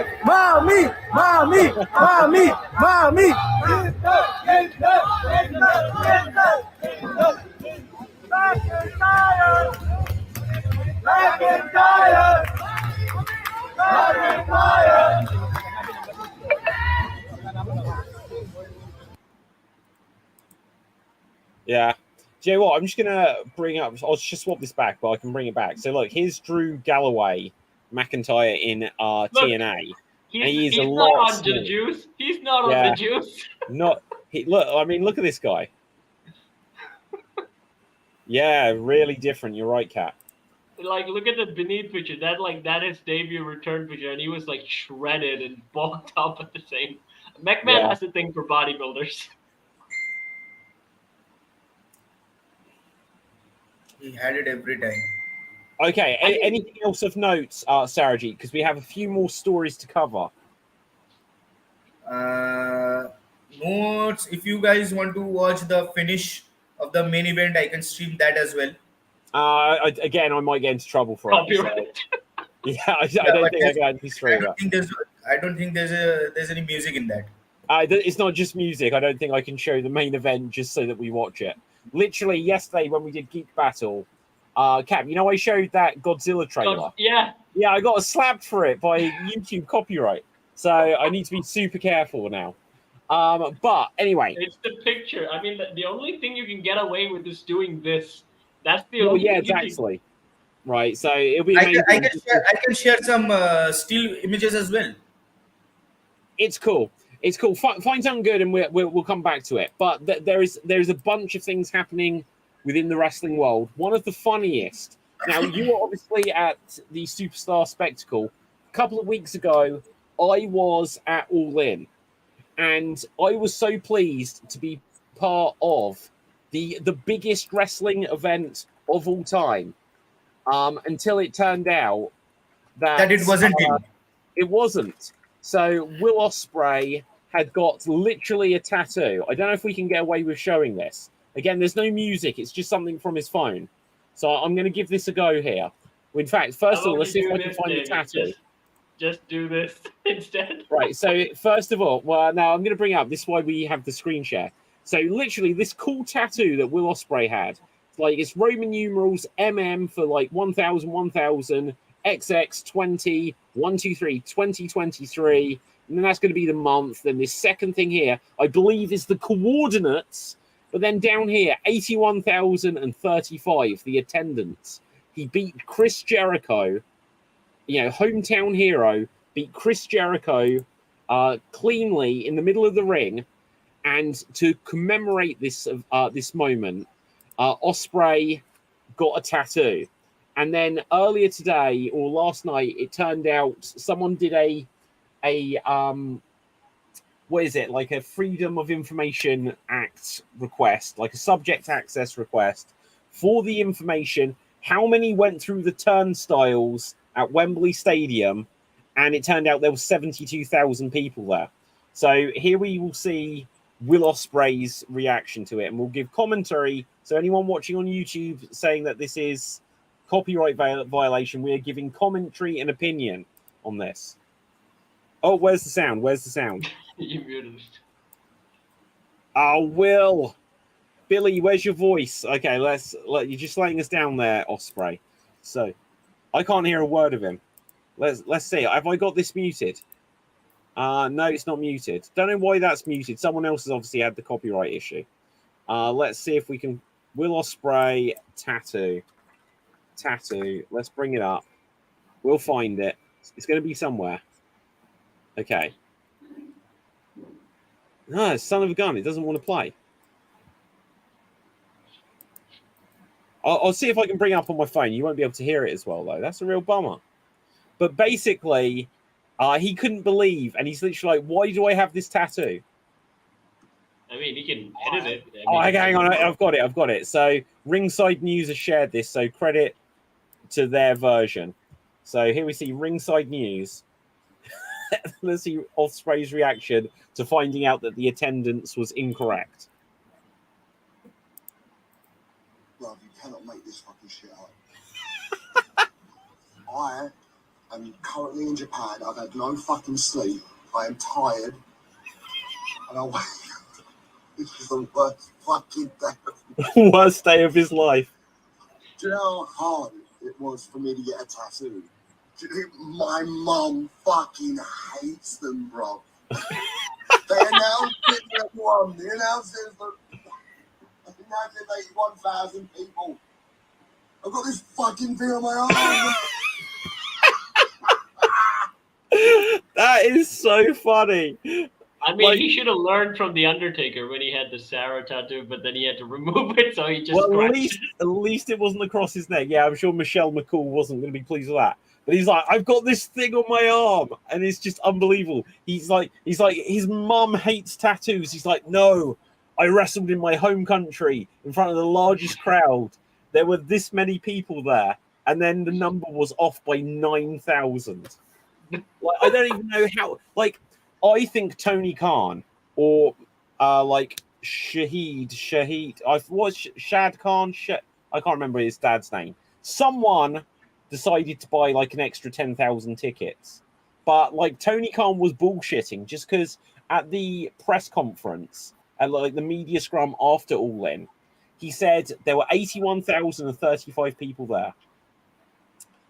Yeah. Do you know what? I'm just going to bring up... I'll just swap this back, but I can bring it back. So, look, here's Drew Galloway McIntyre in TNA. He's not on the juice. He's not on the juice. Look, at this guy. Yeah, really different. You're right, Kat. Like, look at the beneath picture. That is debut return picture, and he was, like, shredded and bulked up at the same... McMahon has a thing for bodybuilders. He had it every time. Okay, anything else of note, Sarajit? Because we have a few more stories to cover. Notes. If you guys want to watch the finish of the main event, I can stream that as well. I might get into trouble for it. So, I don't think I can actually stream it. I don't think there's any music in that. It's not just music. I don't think I can show the main event just so that we watch it. Literally yesterday when we did Geek Battle, Cap, I showed that Godzilla trailer. Yeah, I got slapped for it by YouTube copyright, so I need to be super careful now. But anyway, it's the picture. I mean, the only thing you can get away with is doing this. That's the only. Yeah, exactly. Right, so it'll be amazing. I can share some still images as well. It's cool. It's cool. Find something good, and we'll come back to it. But there is a bunch of things happening within the wrestling world. One of the funniest. Now, you were obviously at the Superstar Spectacle a couple of weeks ago. I was at All In, and I was so pleased to be part of the biggest wrestling event of all time. Until it turned out that it wasn't. It wasn't. So Will Ospreay had got literally a tattoo. I don't know if we can get away with showing this. Again, there's no music. It's just something from his phone. So I'm going to give this a go here. In fact, first of all, let's see if I can find the tattoo. Just do this instead. Right. So first of all, now I'm going to bring up, this is why we have the screen share. So literally this cool tattoo that Will Ospreay had. It's Roman numerals, MM for 1000, 1000, XX 20, 123, 2023. And then that's going to be the month. Then this second thing here, I believe, is the coordinates. But then down here, 81,035, the attendance. He beat Chris Jericho, hometown hero, beat Chris Jericho cleanly in the middle of the ring. And to commemorate this moment, Ospreay got a tattoo. And then earlier today or last night, it turned out someone did a what is it, like a Freedom of Information Act request, like a subject access request for the information. How many went through the turnstiles at Wembley Stadium? And it turned out there were 72,000 people there. So here we will see Will Ospreay's reaction to it, and we'll give commentary. So anyone watching on YouTube saying that this is copyright violation, we are giving commentary and opinion on this. Oh, where's the sound? Where's the sound? You muted it. Oh, Will. Billy, where's your voice? Okay, you're just laying us down there, Ospreay. So I can't hear a word of him. Let's see. Have I got this muted? No, it's not muted. Don't know why that's muted. Someone else has obviously had the copyright issue. Let's see if we can. Will Ospreay tattoo. Let's bring it up. We'll find it. It's going to be somewhere. Okay. No, son of a gun. It doesn't want to play. I'll see if I can bring it up on my phone. You won't be able to hear it as well, though. That's a real bummer. But basically, he couldn't believe, and he's literally like, "Why do I have this tattoo?" I mean, he can edit it. Hang on. I've got it. So Ringside News has shared this, so credit to their version. So here we see Ringside News. Let's see Ospreay's reaction to finding out that the attendance was incorrect. Love, you cannot make this fucking shit up. I am currently in Japan. I've had no fucking sleep. I am tired. And I wake up. This is the worst fucking day. Worst day of his life. Do you know how hard it was for me to get a tattoo? My mum fucking hates them, bro. They announced it to everyone. They announced it for 81,000 people. I've got this fucking thing on my arm. That is so funny. I mean, he should have learned from The Undertaker when he had the Sarah tattoo, but then he had to remove it, so he just at least it wasn't across his neck. Yeah, I'm sure Michelle McCool wasn't going to be pleased with that. But he's like, I've got this thing on my arm, and it's just unbelievable. He's like, his mum hates tattoos. He's like, no, I wrestled in my home country in front of the largest crowd. There were this many people there, and then the number was off by 9,000. Like, I don't even know how. Like, I think Tony Khan or like Shahid. What's Shad Khan? I can't remember his dad's name. Someone decided to buy like an extra 10,000 tickets, but like Tony Khan was bullshitting just because at the press conference and like the media scrum after All In, he said there were 81,035 people there.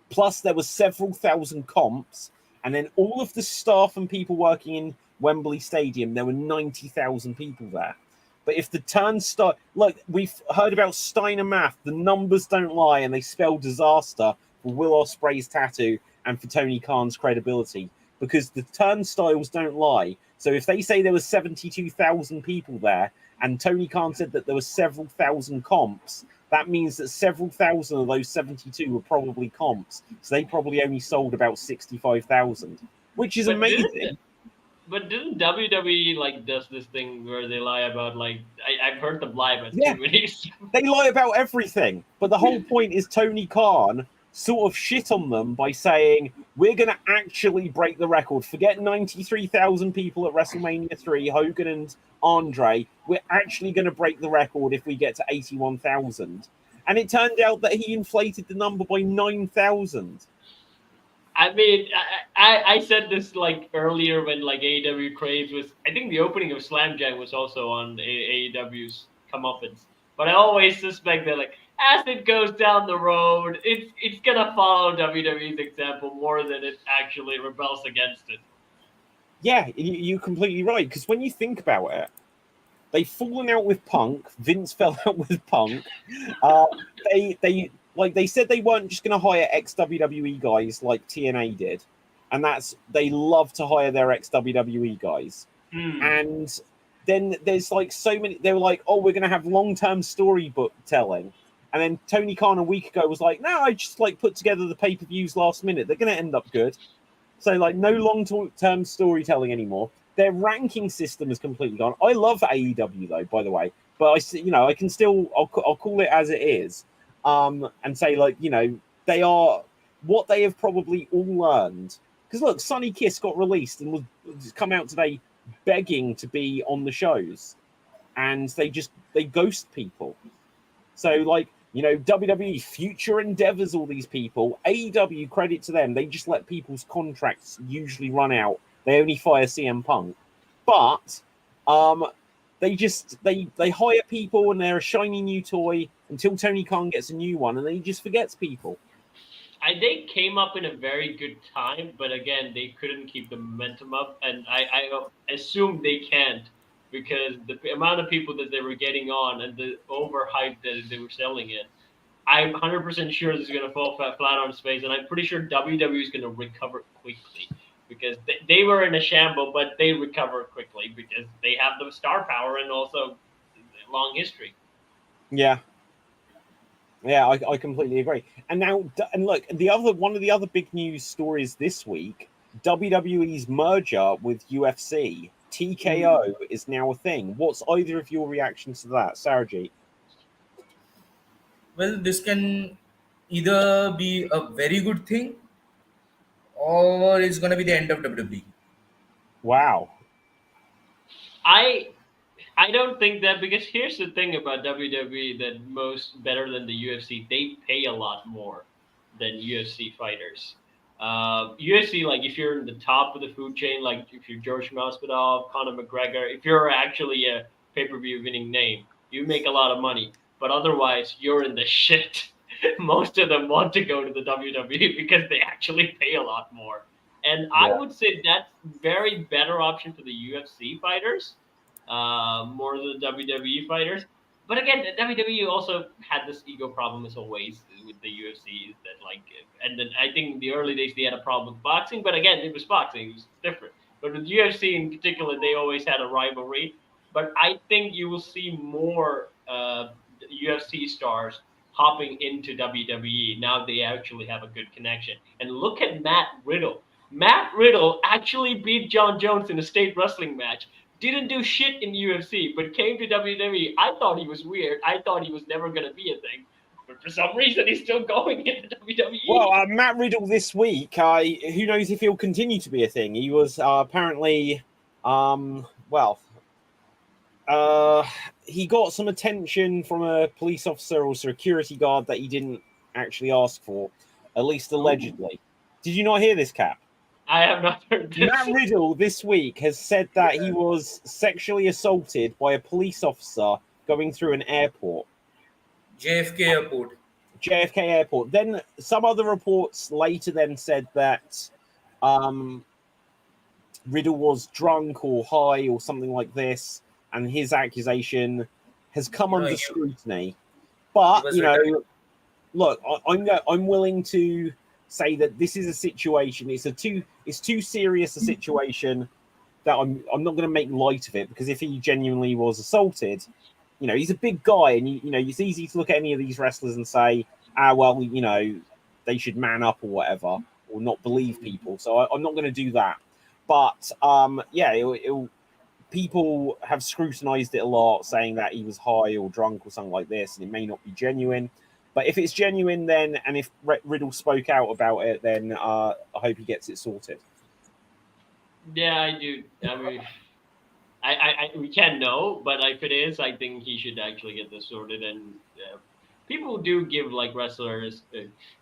Plus there were several thousand comps, and then all of the staff and people working in Wembley Stadium, there were 90,000 people there. But if the turnstile, like we've heard about Steiner math, the numbers don't lie, and they spell disaster for Will Ospreay's tattoo and for Tony Khan's credibility, because the turnstiles don't lie. So if they say there were 72,000 people there, and Tony Khan said that there were several thousand comps, that means that several thousand of those 72 were probably comps. So they probably only sold about 65,000, which is amazing. But didn't WWE like does this thing where they lie about like I've heard them lie about too many. They lie about everything. But the whole point is Tony Khan sort of shit on them by saying, we're going to actually break the record. Forget 93,000 people at WrestleMania 3, Hogan and Andre. We're actually going to break the record if we get to 81,000. And it turned out that he inflated the number by 9,000. I mean, I said this like earlier when like AEW Craze was, I think the opening of Slam Jam was also on AEW's comeuppance. But I always suspect that like, as it goes down the road, it's gonna follow WWE's example more than it actually rebels against it. Yeah, you're completely right. Because when you think about it, they've fallen out with Punk. Vince fell out with Punk. They said they weren't just going to hire ex-WWE guys like TNA did, and they love to hire their ex-WWE guys. And then there's like so many. They were like, "Oh, we're going to have long-term storybook telling," and then Tony Khan a week ago was like, "No, I just like put together the pay-per-views last minute. They're going to end up good." So like, no long-term storytelling anymore. Their ranking system is completely gone. I love AEW though, by the way, but I can still I'll call it as it is, and say like, they are what they have probably all learned. Because look, Sonny Kiss got released and was come out today begging to be on the shows, and they ghost people. So like, WWE future endeavors, all these people. AEW, credit to them, they just let people's contracts usually run out. They only fire CM Punk, but they hire people and they're a shiny new toy until Tony Khan gets a new one, and then he just forgets people. They came up in a very good time, but again, they couldn't keep the momentum up, and I assume they can't because the amount of people that they were getting on and the overhype that they were selling it. I'm 100% sure this is going to fall flat on its face, and I'm pretty sure WWE is going to recover quickly because they were in a shamble, but they recover quickly because they have the star power and also long history. Yeah. Yeah, I completely agree. And now, and look, one of the other big news stories this week, WWE's merger with UFC, TKO, is now a thing. What's either of your reactions to that, Sarajit? Well, this can either be a very good thing or it's going to be the end of WWE. Wow. I don't think that because here's the thing about WWE that most better than the UFC, they pay a lot more than UFC fighters. UFC, like if you're in the top of the food chain, like if you're George Masvidal, Conor McGregor, if you're actually a pay-per-view winning name, you make a lot of money. But otherwise, you're in the shit. Most of them want to go to the WWE because they actually pay a lot more. And I would say that's very better option for the UFC fighters more than the WWE fighters. But again, WWE also had this ego problem as always with the UFC. That like, and then I think in the early days they had a problem with boxing. But again, it was boxing; it was different. But with UFC in particular, they always had a rivalry. But I think you will see more UFC stars hopping into WWE now they actually have a good connection. And look at Matt Riddle. Matt Riddle actually beat John Jones in a state wrestling match. Didn't do shit in UFC, but came to WWE. I thought he was weird. I thought he was never going to be a thing. But for some reason, he's still going into WWE. Well, Matt Riddle this week, who knows if he'll continue to be a thing. He was apparently, he got some attention from a police officer or security guard that he didn't actually ask for, at least allegedly. Ooh. Did you not hear this, Cap? I have not heard this. Matt Riddle this week has said that he was sexually assaulted by a police officer going through an airport. JFK Airport. Then some other reports later then said that Riddle was drunk or high or something like this, and his accusation has come under scrutiny. But look, I'm willing to say that this is a situation. It's too serious a situation that I'm not going to make light of it, because if he genuinely was assaulted, he's a big guy, and it's easy to look at any of these wrestlers and say, they should man up or whatever, or not believe people. So I'm not going to do that. But people have scrutinized it a lot, saying that he was high or drunk or something like this, and it may not be genuine. But if it's genuine, then, and if Riddle spoke out about it, then I hope he gets it sorted. Yeah, I do. I mean, we can't know, but if it is, I think he should actually get this sorted. And people do give like wrestlers.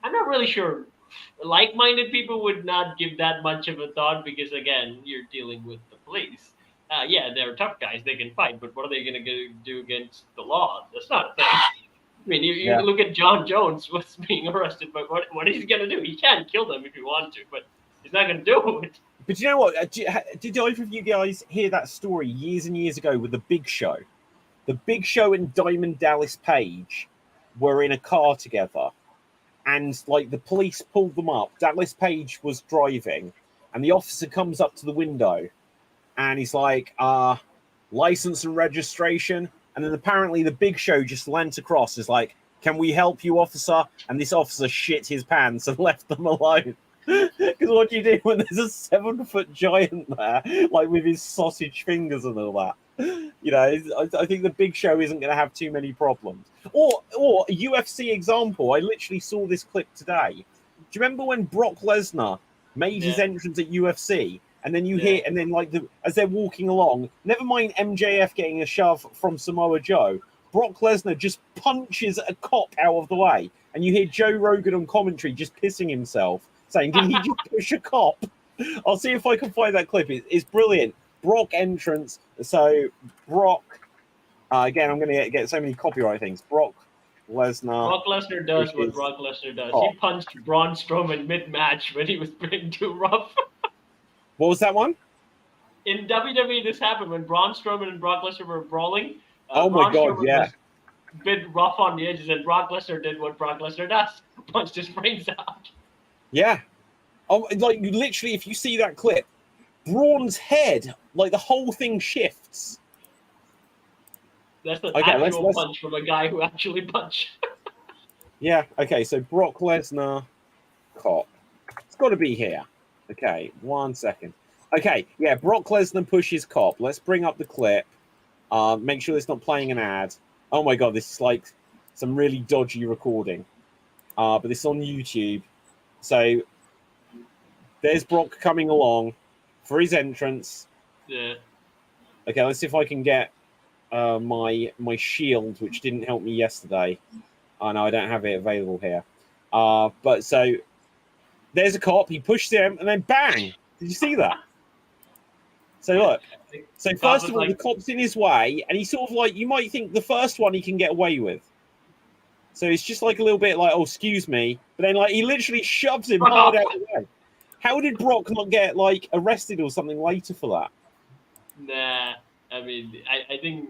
I'm not really sure. Like-minded people would not give that much of a thought because, again, you're dealing with the police. They're tough guys; they can fight, but what are they going to do against the law? That's not a thing. I mean, you look at John Jones was being arrested, but what is he going to do? He can kill them if he wants to, but he's not going to do it. But you know what? Did either of you guys hear that story years and years ago with the Big Show? The Big Show and Diamond Dallas Page were in a car together, and like the police pulled them up. Dallas Page was driving, and the officer comes up to the window, and he's like, license and registration. And then apparently the Big Show just leant across, is like, can we help you, officer? And this officer shit his pants and left them alone. Because what do you do when there's a 7-foot giant there, like with his sausage fingers and all that? You know, I think the Big Show isn't going to have too many problems. Or a UFC example, I literally saw this clip today. Do you remember when Brock Lesnar made his entrance at UFC? And then you hear, and then like as they're walking along, never mind MJF getting a shove from Samoa Joe, Brock Lesnar just punches a cop out of the way. And you hear Joe Rogan on commentary just pissing himself, saying, did he just push a cop? I'll see if I can find that clip. It's brilliant. Brock entrance. So Brock, again, I'm going to get so many copyright things. Brock Lesnar. Brock Lesnar does what Brock Lesnar does. Cop. He punched Braun Strowman mid-match when he was being too rough. What was that one? In WWE, this happened when Braun Strowman and Brock Lesnar were brawling. Oh my God, Strowman yeah. was a bit rough on the edges, and Brock Lesnar did what Brock Lesnar does: punched his brains out. Yeah. Oh, like literally, if you see that clip, Braun's head, like the whole thing shifts. That's an Okay, actual let's- punch from a guy who actually punched. Yeah. Okay. So Brock Lesnar, cop. It's got to be here. Okay. 1 second. Okay. Yeah. Brock Lesnar pushes cop. Let's bring up the clip. Make sure it's not playing an ad. Oh my God, this is like some really dodgy recording. But this is on YouTube. So there's Brock coming along for his entrance. Yeah. Okay, let's see if I can get my shield, which didn't help me yesterday. Oh no, I don't have it available here. But so there's a cop. He pushed him, and then bang! Did you see that? So look. So first of all, the cop's in his way, and he's sort of like, you might think the first one he can get away with. So it's just like a little bit like, oh, excuse me. But then like he literally shoves him hard out of the way. How did Brock not get like arrested or something later for that? Nah, I mean, I think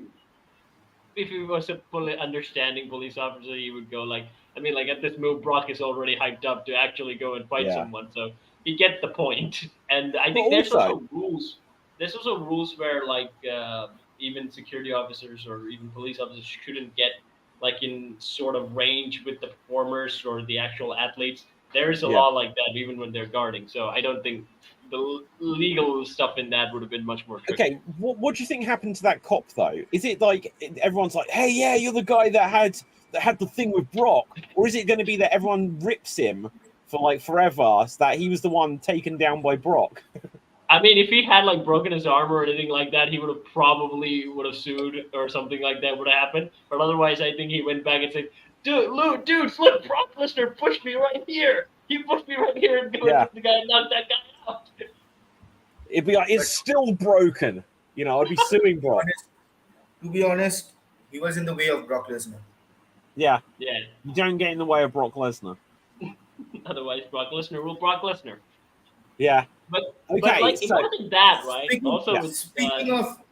if he was a understanding police officer, he would go like, I mean, like at this move, Brock is already hyped up to actually go and fight someone, so he gets the point. And I think there's also rules. There's also rules where like even security officers or even police officers shouldn't get like in sort of range with the performers or the actual athletes. There's a law like that even when they're guarding. So I don't think the legal stuff in that would have been much more tricky. Okay, what do you think happened to that cop though? Is it like everyone's like, hey, yeah, you're the guy that had the thing with Brock, or is it going to be that everyone rips him for like forever, so that he was the one taken down by Brock? I mean, if he had like broken his arm or anything like that, he would have probably sued or something like that would have happened. But otherwise, I think he went back and said, dude, look, Brock Lesnar pushed me right here. He pushed me right here and the guy knocked that guy out. It'd be like, it's still broken. You know, I'd be suing Brock. To be honest, he was in the way of Brock Lesnar. Yeah. Yeah. You don't get in the way of Brock Lesnar. Otherwise, Brock Lesnar will Brock Lesnar. Yeah. But okay, like, it wasn't that, right?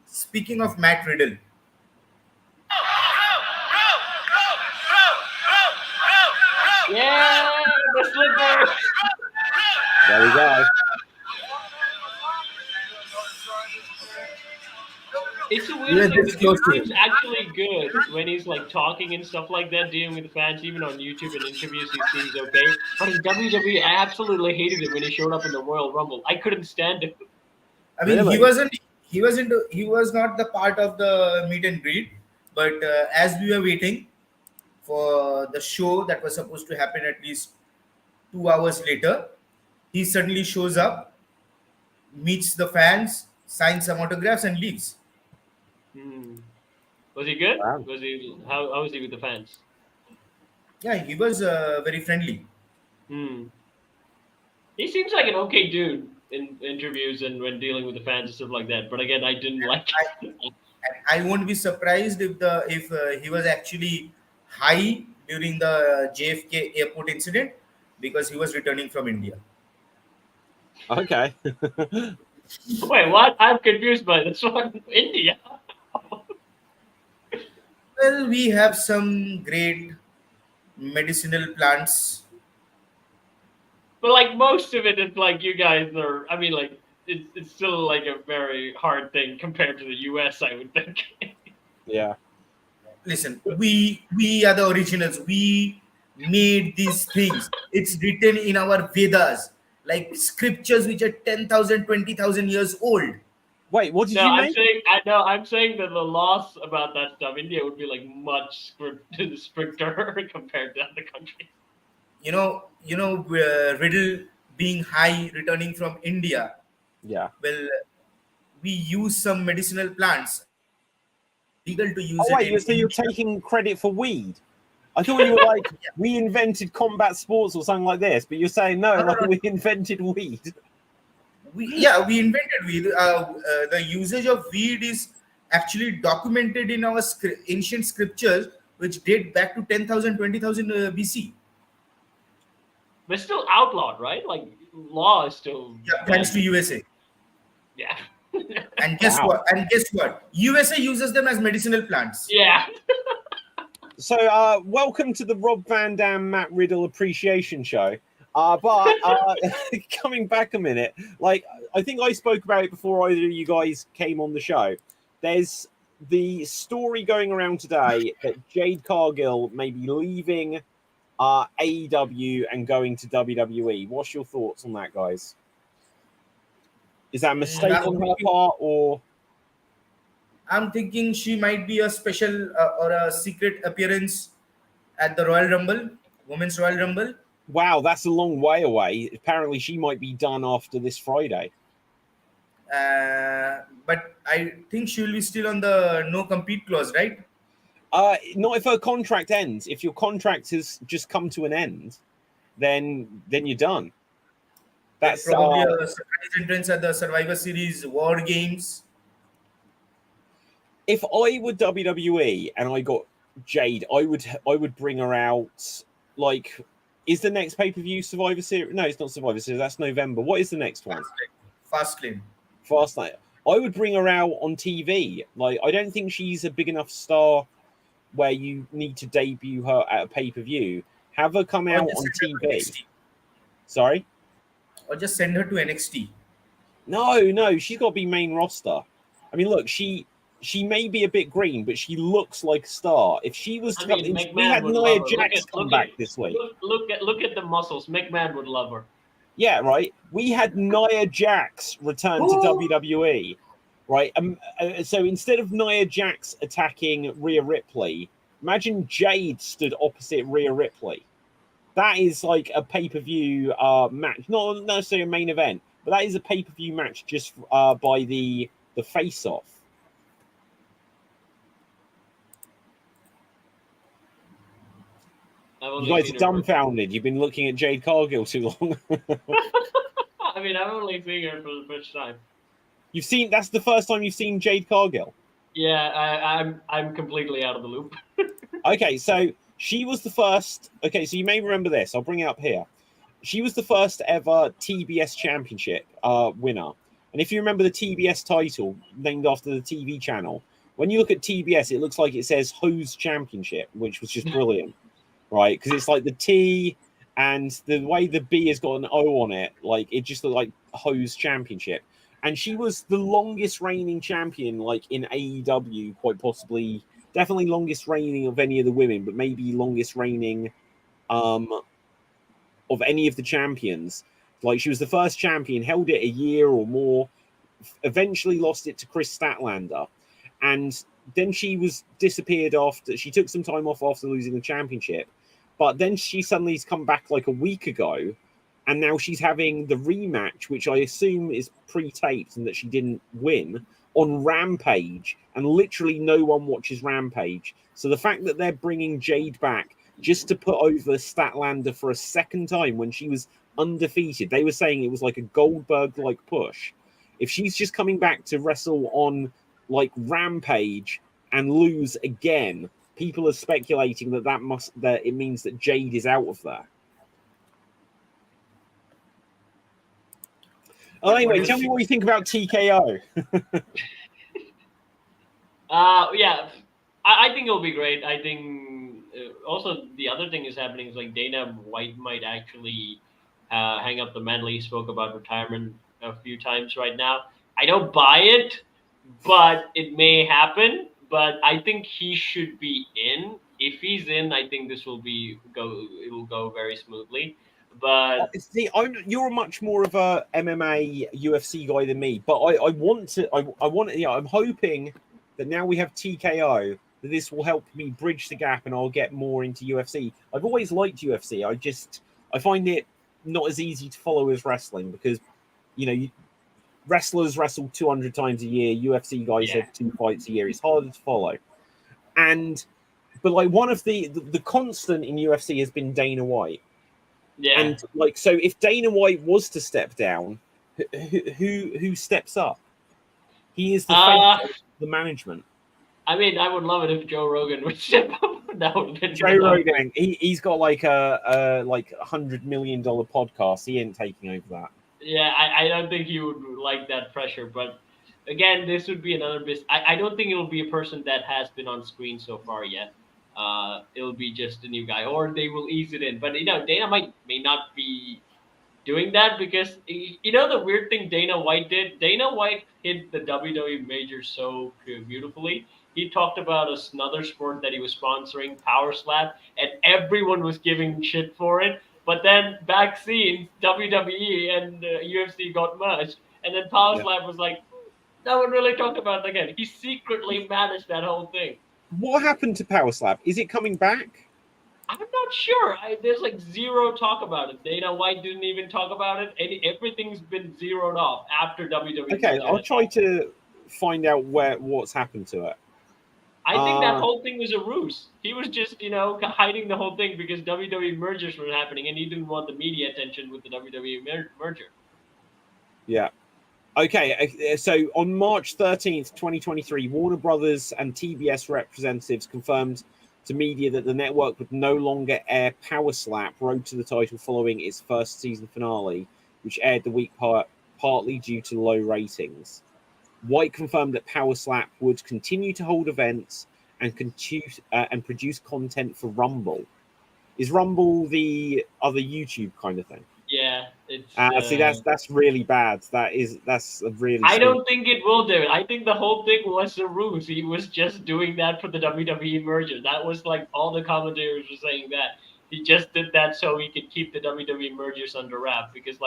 Speaking of Matt Riddle. Yeah, the slipper. There we go. It's a weird thing. He's actually good when he's like talking and stuff like that, dealing with the fans. Even on YouTube and interviews, he seems okay. But in WWE, I absolutely hated him when he showed up in the Royal Rumble. I couldn't stand him. I mean, he was not the part of the meet and greet. But as we were waiting for the show that was supposed to happen at least 2 hours later, he suddenly shows up, meets the fans, signs some autographs, and leaves. Was he good? Wow. Was he how was he with the fans? Yeah, he was very friendly. He seems like an okay dude in interviews and when dealing with the fans and stuff like that. But again, I didn't like it. I won't be surprised if he was actually high during the JFK airport incident because he was returning from India. Okay. Wait, what? I'm confused by this one. India. Well, we have some great medicinal plants. But like most of it is like you guys are. I mean, like it's still like a very hard thing compared to the US, I would think. Yeah. Listen, we are the originals. We made these things. It's written in our Vedas, like scriptures which are 10,000, 20,000 years old. Wait, what did No, you I'm make? saying I'm saying that the laws about that stuff, India would be like much stricter compared to other countries. Riddle being high, returning from India. Yeah. Well, we use some medicinal plants. Legal to use Oh it wait, in so you're India. taking credit for weed? I thought you were like, we invented combat sports or something like this, but you're saying no, No, no, like no. we invented weed. We invented weed. The usage of weed is actually documented in our ancient scriptures, which date back to 10,000, 20,000 BC. But it's still outlawed, right? Like law is still Yeah, thanks to USA. Yeah. And guess Wow. what? USA uses them as medicinal plants. Yeah. So, welcome to the Rob Van Dam, Matt Riddle Appreciation Show. But coming back a minute, like I think I spoke about it before either of you guys came on the show. There's the story going around today that Jade Cargill may be leaving AEW and going to WWE. What's your thoughts on that, guys? Is that a mistake on her part, or? I'm thinking she might be a special or a secret appearance at the Royal Rumble, Women's Royal Rumble. Wow, that's a long way away. Apparently, she might be done after this Friday. But I think she will be still on the no compete clause, right? Not if her contract ends. If your contract has just come to an end, then you're done. That's probably a surprise entrance at the Survivor Series War Games. If I were WWE and I got Jade, I would bring her out. Like, is the next pay-per-view Survivor Series? No, it's not Survivor Series. That's November. What is the next one? Fastlane. I would bring her out on TV. Like, I don't think she's a big enough star where you need to debut her at a pay-per-view. Have her come out on TV. Sorry? Or just send her to NXT. No, she's got to be main roster. I mean, look, she may be a bit green, but she looks like a star. If she was, we had Nia Jax come back this week. Look at the muscles. McMahon would love her. Yeah, right. We had Nia Jax return to WWE, right? So instead of Nia Jax attacking Rhea Ripley, imagine Jade stood opposite Rhea Ripley. That is like a pay-per-view match, not necessarily a main event, but that is a pay-per-view match just by the face-off. You guys are dumbfounded. You've been looking at Jade Cargill too long. I mean, I've only seen her for the first time. That's the first time you've seen Jade Cargill? Yeah, I'm completely out of the loop. Okay, so she was the first. Okay, so you may remember this. I'll bring it up here. She was the first ever TBS championship winner. And if you remember the TBS title, named after the TV channel, when you look at TBS, it looks like it says Hose Championship, which was just brilliant. Right, because it's like the T and the way the B has got an O on it, like it just looked like Hose Championship. And she was the longest reigning champion, like in AEW, quite possibly, definitely longest reigning of any of the women, but maybe longest reigning of any of the champions. Like she was the first champion, held it a year or more, eventually lost it to Chris Statlander, and then she was disappeared after. She took some time off after losing the championship, but then she suddenly's come back like a week ago, and now she's having the rematch, which I assume is pre-taped and that she didn't win, on Rampage, and literally no one watches Rampage. So the fact that they're bringing Jade back just to put over Statlander for a second time when she was undefeated, they were saying it was like a Goldberg-like push. If she's just coming back to wrestle on like Rampage and lose again, people are speculating that it means that Jade is out of there. Anyway, tell me what you think about TKO. Yeah, I think it'll be great. I think also the other thing is happening is like Dana White might actually hang up the mantle. He spoke about retirement a few times right now. I don't buy it, but it may happen. But I think he should be in. If he's in, I think this will it will go very smoothly. But See, you're much more of a MMA UFC guy than me, but I want to. I want. I'm hoping that now we have TKO, that this will help me bridge the gap, and I'll get more into UFC. I've always liked UFC. I find it not as easy to follow as wrestling because, wrestlers wrestle 200 times a year. UFC guys have 2 fights a year. It's harder to follow, but like one of the constant in UFC has been Dana White. yeah, And so if Dana White was to step down, who steps up? He is the face of the management. I mean, I would love it if Joe Rogan would step up. That would have been Joe Rogan. He's got like a $100 million podcast. He ain't taking over that. Yeah, I don't think he would like that pressure. But again, this would be another I don't think it will be a person that has been on screen so far yet. It'll be just a new guy, or they will ease it in. But Dana may not be doing that because the weird thing Dana White did. Dana White hit the WWE major so beautifully. He talked about another sport that he was sponsoring, Power Slap, and everyone was giving shit for it. But then back scenes, WWE and UFC got merged, and then Power Slap was like, no one really talked about it again. He secretly managed that whole thing. What happened to Power Slap? Is it coming back? I'm not sure. There's like zero talk about it. Dana White didn't even talk about it. Everything's been zeroed off after WWE. Okay, I'll try to find out what's happened to it. I think that whole thing was a ruse. He was just, hiding the whole thing because WWE mergers were happening, and he didn't want the media attention with the WWE merger. Yeah. Okay, so on March 13th, 2023, Warner Brothers and TBS representatives confirmed to media that the network would no longer air Power Slap, Road to the Title, following its first season finale, which aired the week partly due to low ratings. White confirmed that Power Slap would continue to hold events and produce content for Rumble. Is Rumble the other YouTube kind of thing? Yeah, it's. See, that's really bad. That's a really. I don't think it will do it. I think the whole thing was a ruse. He was just doing that for the WWE merger. That was like all the commentators were saying that he just did that so he could keep the WWE mergers under wrap because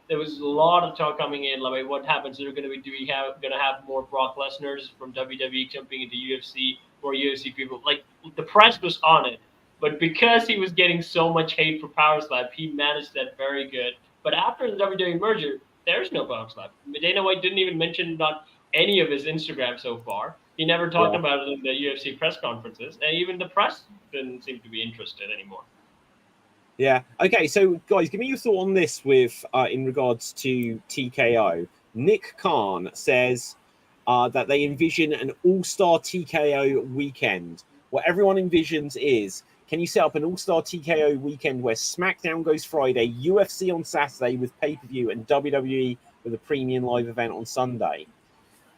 there was a lot of talk coming in like what happens. They're going to have more Brock Lesnar's from WWE jumping into UFC, more UFC people. Like the press was on it. But because he was getting so much hate for Power Slap, he managed that very good. But after the WWE merger, there's no Power Slap. Dana White didn't even mention on any of his Instagram so far. He never talked about it in the UFC press conferences. And even the press didn't seem to be interested anymore. Yeah. Okay, so guys, give me your thought on this with in regards to TKO. Nick Khan says that they envision an all-star TKO weekend. What everyone envisions is, can you set up an all-star TKO weekend where SmackDown goes Friday, UFC on Saturday with pay-per-view, and WWE with a premium live event on Sunday?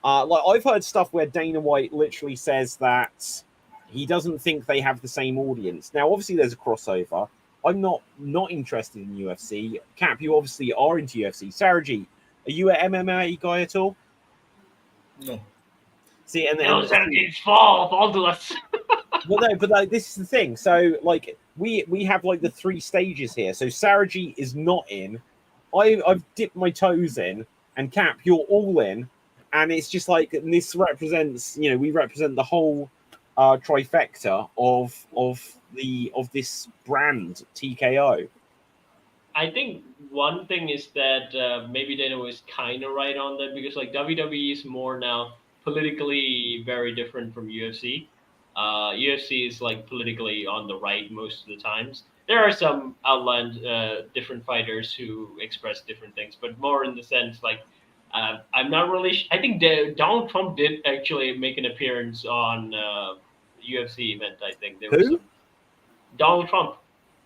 I've heard stuff where Dana White literally says that he doesn't think they have the same audience. Now, obviously, there's a crossover. I'm not interested in UFC. Cap, you obviously are into UFC. Saraji, are you an MMA guy at all? No. See, and it's fall to us. Well, no, but this is the thing. So, we have the 3 stages here. So, Saraji is not in. I've dipped my toes in, and Cap, you're all in, and it's just this represents. We represent the whole trifecta of this brand TKO. I think one thing is that maybe Dana was kind of right on that because WWE is more now politically very different from UFC. UFC is politically on the right most of the times. There are some outland different fighters who express different things, but more in the sense I'm not really. I think Donald Trump did actually make an appearance on UFC event. I think there was Donald Trump.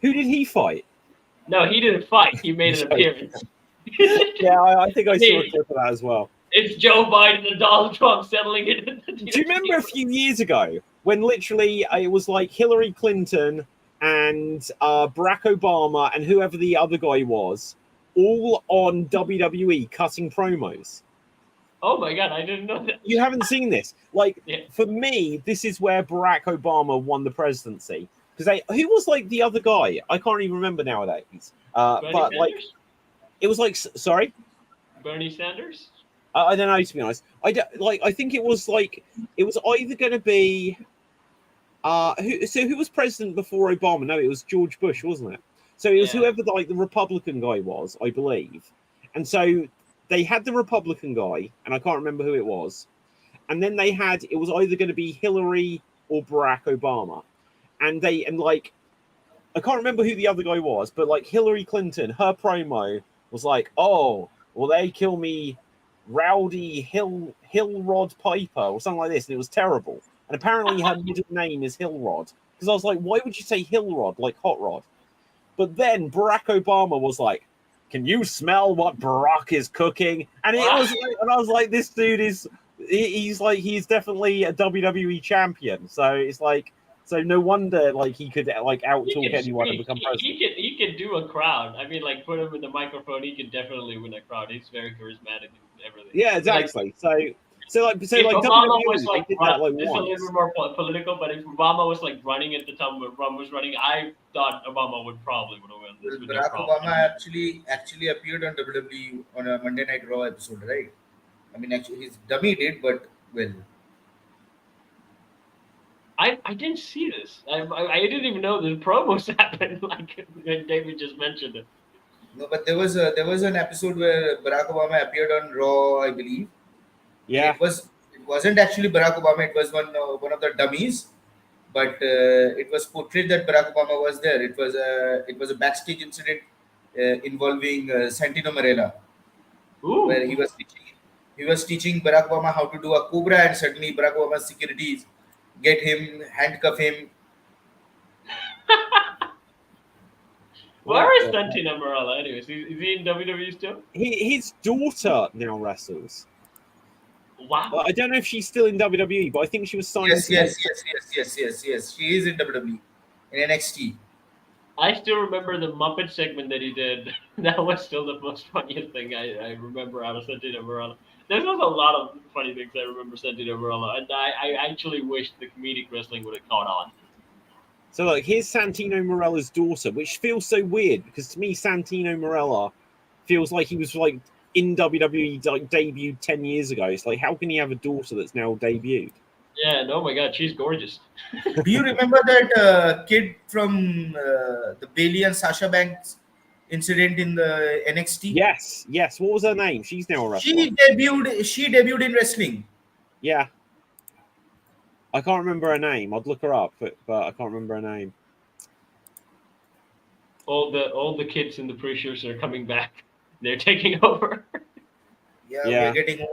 Who did he fight? No, he didn't fight. He made an appearance. Yeah, I think I saw a clip of that as well. It's Joe Biden and Donald Trump settling it. Do you remember a few years ago when literally it was Hillary Clinton and Barack Obama and whoever the other guy was, all on WWE cutting promos. Oh my god, I didn't know that. You haven't seen this. Like, Yeah. for me, this is where Barack Obama won the presidency. Because who was like the other guy? I can't even remember nowadays. Bernie But like, Sanders? it was like, sorry, Bernie Sanders? I don't know, to be honest. I think it was either going to be who was president before Obama? No, it was George Bush, wasn't it? So it was whoever the Republican guy was, I believe. And so they had the Republican guy, and I can't remember who it was. And then it was either going to be Hillary or Barack Obama. And I can't remember who the other guy was, but like Hillary Clinton, her promo was like, "Oh, will they kill me, Rowdy Hillrod Piper," or something like this, and it was terrible. And apparently her middle name is Hillrod, because I was like, why would you say Hillrod, like hot rod? But then Barack Obama was like, "Can you smell what Barack is cooking?" And I was like, this dude he's definitely a WWE champion. So it's like. So no wonder, like, he could out talk anyone and become president. He can do a crowd. I mean, like, put him in the microphone, he can definitely win a crowd. He's very charismatic and everything. Yeah, exactly. Like, so if Obama WWE, was like, did that, like, this is a little bit more political, but if Obama was like running at the time when Trump was running, I thought Obama would have won this. Well, Barack Obama actually appeared on WWE on a Monday Night Raw episode, right? I mean, actually, his dummy did, but well. I didn't see this. I didn't even know the promos happened. Like when David just mentioned it. No, but there was an episode where Barack Obama appeared on Raw, I believe. Yeah. It wasn't actually Barack Obama. It was one of the dummies, but it was portrayed that Barack Obama was there. It was a backstage incident involving Santino Marella, where he was teaching Barack Obama how to do a cobra, and suddenly Barack Obama's securities get him, handcuff him. Where is Santino Marella anyways? Is he in WWE still? His daughter now wrestles. Wow. Well, I don't know if she's still in WWE, but I think she was signed. Yes. She is in WWE, in NXT. I still remember the Muppet segment that he did. That was still the most funniest thing I remember out of Santino Marella. There's also a lot of funny things I remember Santino Marella, and I actually wish the comedic wrestling would have caught on. So, like, here's Santino Marella's daughter, which feels so weird because to me, Santino Marella feels like he was like in WWE, like debuted 10 years ago. It's like, how can he have a daughter that's now debuted? Yeah, and oh my god, she's gorgeous. Do you remember that kid from the Bailey and Sasha Banks incident in the NXT? Yes. What was her name? She's now a wrestler. She debuted in wrestling. Yeah. I can't remember her name. I'd look her up, but I can't remember her name. All the kids in the pre-shows are coming back. They're taking over. Yeah. We're getting over.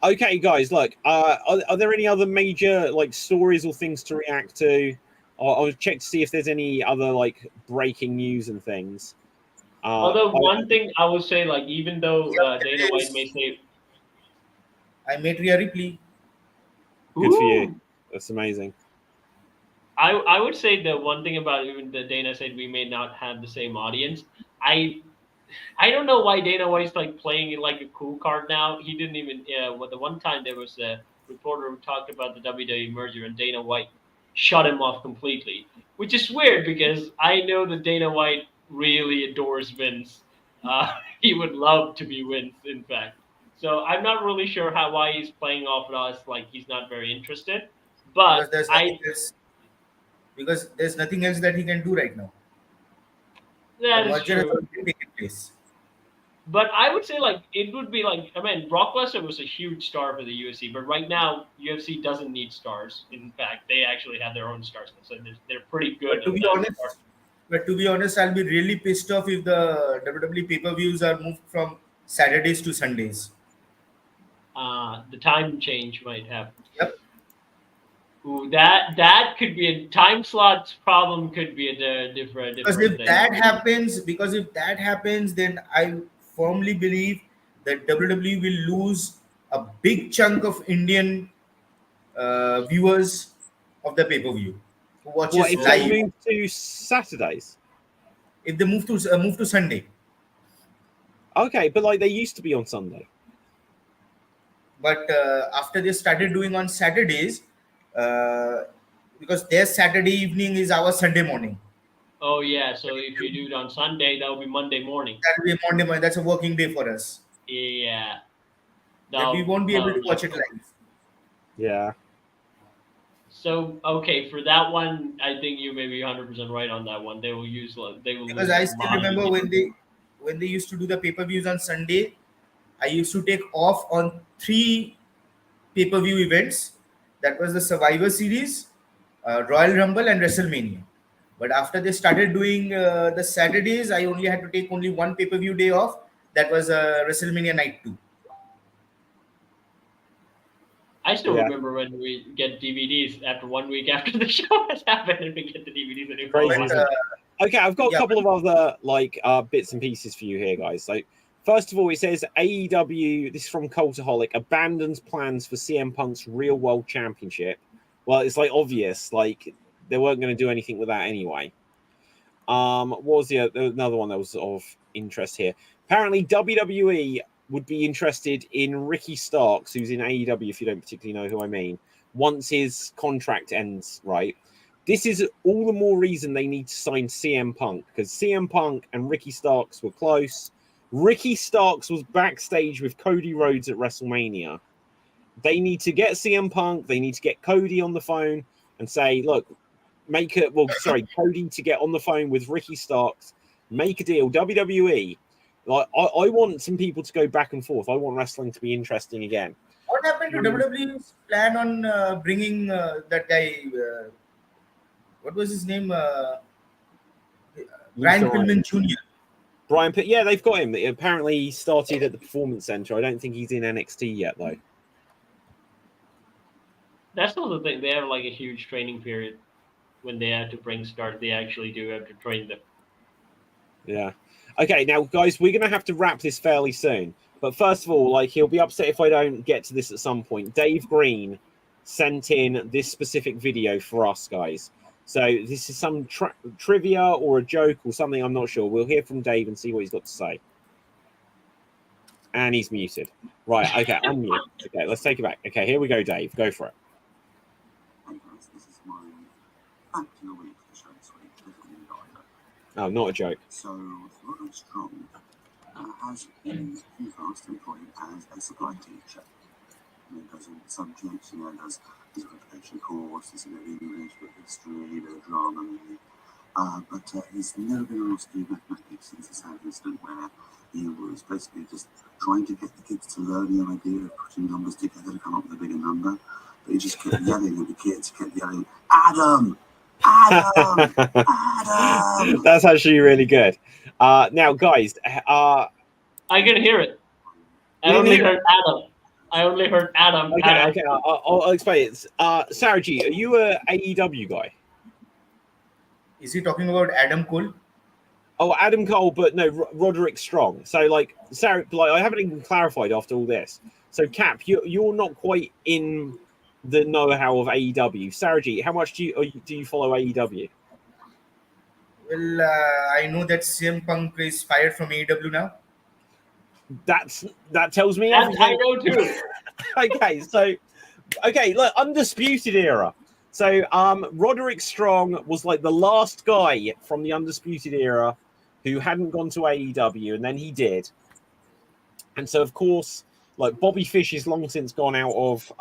Okay, guys, look, are there any other major like stories or things to react to? I'll check to see if there's any other like breaking news and things. Although one thing I would say, like, even though Dana White may say, I made Rhea Ripley. Good for you. That's amazing. I would say the one thing about even that Dana said we may not have the same audience. I don't know why Dana White's like playing it like a cool card now. He didn't even. Well, the one time there was a reporter who talked about the WWE merger, and Dana White shut him off completely, which is weird because I know that Dana White really adores Vince. He would love to be Vince, in fact. So I'm not really sure why he's playing off at us like he's not very interested. But because there's nothing else that he can do right now. That is true. But I would say, like, it would be like, I mean, Brock Lesnar was a huge star for the UFC, but right now UFC doesn't need stars. In fact, they actually have their own stars, so they're pretty good. But to be honest, I'll be really pissed off if the WWE pay-per-views are moved from Saturdays to Sundays. The time change might happen. Yep. Ooh, that could be a time slot problem. Could be a different. Because if that happens, then I firmly believe that WWE will lose a big chunk of Indian viewers of the pay-per-view who watches live. Move to Saturdays? if they move to Sunday. Okay, but like they used to be on Sunday. But after they started doing on Saturdays, because their Saturday evening is our Sunday morning. Oh yeah, so if you do it on Sunday, that will be Monday morning. That will be Monday morning. That's a working day for us. Yeah. Then we won't be able to watch it difficult. live. Yeah. So okay, for that one, I think you may be 100% right on that one. They will Because lose I like still money. remember when they used to do the pay-per-views on Sunday, I used to take off on 3 pay-per-view events. That was the Survivor Series, Royal Rumble, and WrestleMania. But after they started doing the Saturdays, I only had to take only 1 pay-per-view day off. That was WrestleMania Night 2. I still Yeah. remember when we get DVDs after 1 week after the show has happened, and we get the DVDs anymore. Crazy, isn't it? Okay, I've got a yeah, couple of other like bits and pieces for you here, guys. So first of all, it says AEW, this is from Cultaholic, abandons plans for CM Punk's Real World Championship. Well, it's like obvious, like they weren't going to do anything with that anyway. What was another one that was of interest here? Apparently, WWE would be interested in Ricky Starks, who's in AEW, if you don't particularly know who I mean, once his contract ends, right? This is all the more reason they need to sign CM Punk, because CM Punk and Ricky Starks were close. Ricky Starks was backstage with Cody Rhodes at WrestleMania. They need to get CM Punk, they need to get Cody on the phone and say, look, Cody to get on the phone with Ricky Starks, make a deal. WWE, like I want some people to go back and forth. I want wrestling to be interesting again. What happened to WWE's plan on bringing that guy? What was his name? Brian Pillman Jr. Brian Pitt, yeah, they've got him. Apparently, he started at the Performance Center. I don't think he's in NXT yet, though. That's not the thing. They have like a huge training period when they have to they actually do have to train them. Yeah. Okay, now, guys, we're going to have to wrap this fairly soon. But first of all, like, he'll be upset if I don't get to this at some point. Dave Green sent in this specific video for us, guys. So this is some trivia or a joke or something. I'm not sure. We'll hear from Dave and see what he's got to say. And he's muted. Right, okay, unmute. Okay, let's take it back. Okay, here we go, Dave. Go for it. Hey guys, this is my fact of the week for the show this week. Oh, not a joke. So, Roderick Strong has been fast employed as a supply teacher. And he does all the subjects, does his education course, there's a bit of English, a bit of history, a bit of drama, maybe. But he's never been asked to do mathematics since a sad incident where he was basically just trying to get the kids to learn the idea of putting numbers together to come up with a bigger number. But he just kept yelling at the kids, kept yelling, Adam! Adam! Adam! That's actually really good. Now, guys, I can hear it. I only heard Adam. Okay, I'll explain it. Sarji, are you a AEW guy? Is he talking about Adam Cole? Oh, Adam Cole, but no, Roderick Strong. So, like, Sarah, like, I haven't even clarified after all this. So, Cap, you're not quite in the know-how of AEW. Sarji, how much do you follow AEW? Well, I know that CM Punk is fired from AEW now. That tells me everything. I know too. Okay, look, Undisputed Era. So, Roderick Strong was like the last guy from the Undisputed Era who hadn't gone to AEW, and then he did. And so, of course, like Bobby Fish is long since gone out of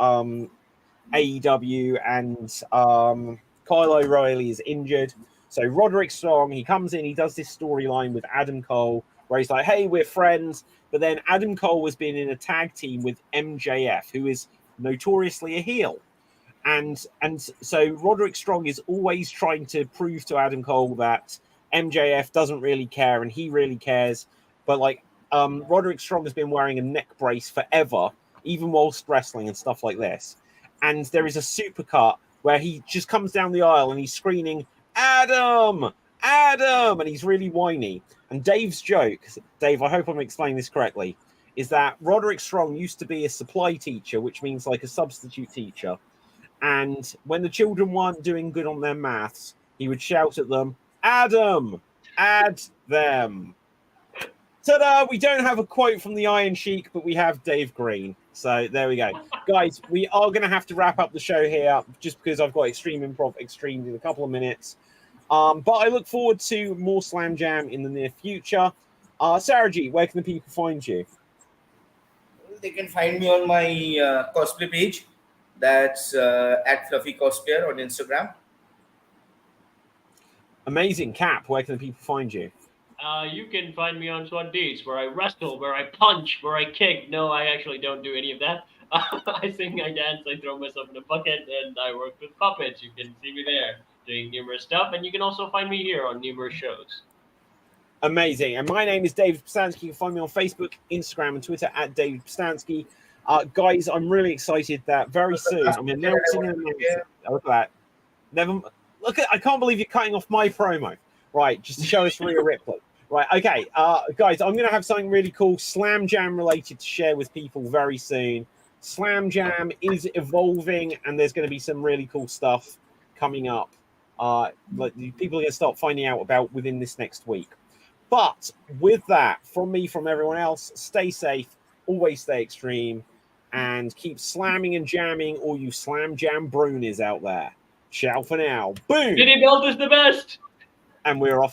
AEW, and Kyle O'Reilly is injured. So Roderick Strong, he comes in, he does this storyline with Adam Cole, where he's like, hey, we're friends. But then Adam Cole has been in a tag team with MJF, who is notoriously a heel. And so Roderick Strong is always trying to prove to Adam Cole that MJF doesn't really care and he really cares. But like Roderick Strong has been wearing a neck brace forever, even whilst wrestling and stuff like this. And there is a supercut where he just comes down the aisle and he's screaming, Adam! Adam! And he's really whiny. And Dave's joke, Dave, I hope I'm explaining this correctly, is that Roderick Strong used to be a supply teacher, which means like a substitute teacher. And when the children weren't doing good on their maths, he would shout at them, Adam! Add them. Ta-da! We don't have a quote from the Iron Sheik, but we have Dave Green. So there we go. Guys, we are going to have to wrap up the show here just because I've got Extreme Improv Extreme in a couple of minutes. But I look forward to more Slam Jam in the near future. Sarah G, where can the people find you? They can find me on my cosplay page. That's at Fluffy Cosplayer on Instagram. Amazing. Cap, where can the people find you? You can find me on Swandees, where I wrestle, where I punch, where I kick. No, I actually don't do any of that. I sing, I dance, I throw myself in a bucket, and I work with puppets. You can see me there doing numerous stuff, and you can also find me here on numerous shows. Amazing. And my name is David Pstansky. You can find me on Facebook, Instagram, and Twitter at David Pstansky. Guys, I'm really excited that very soon I'm announcing. Look at that. I can't believe you're cutting off my promo. Right, just to show us Rhea Ripley. Right, okay. Guys, I'm going to have something really cool, Slam Jam related to share with people very soon. Slam Jam is evolving, and there's going to be some really cool stuff coming up. Like people are going to start finding out about within this next week. But with that, from me, from everyone else, stay safe, always stay extreme, and keep slamming and jamming all you Slam Jam brunies out there. Ciao for now. Boom! Vinny Belt is the best! And we're off the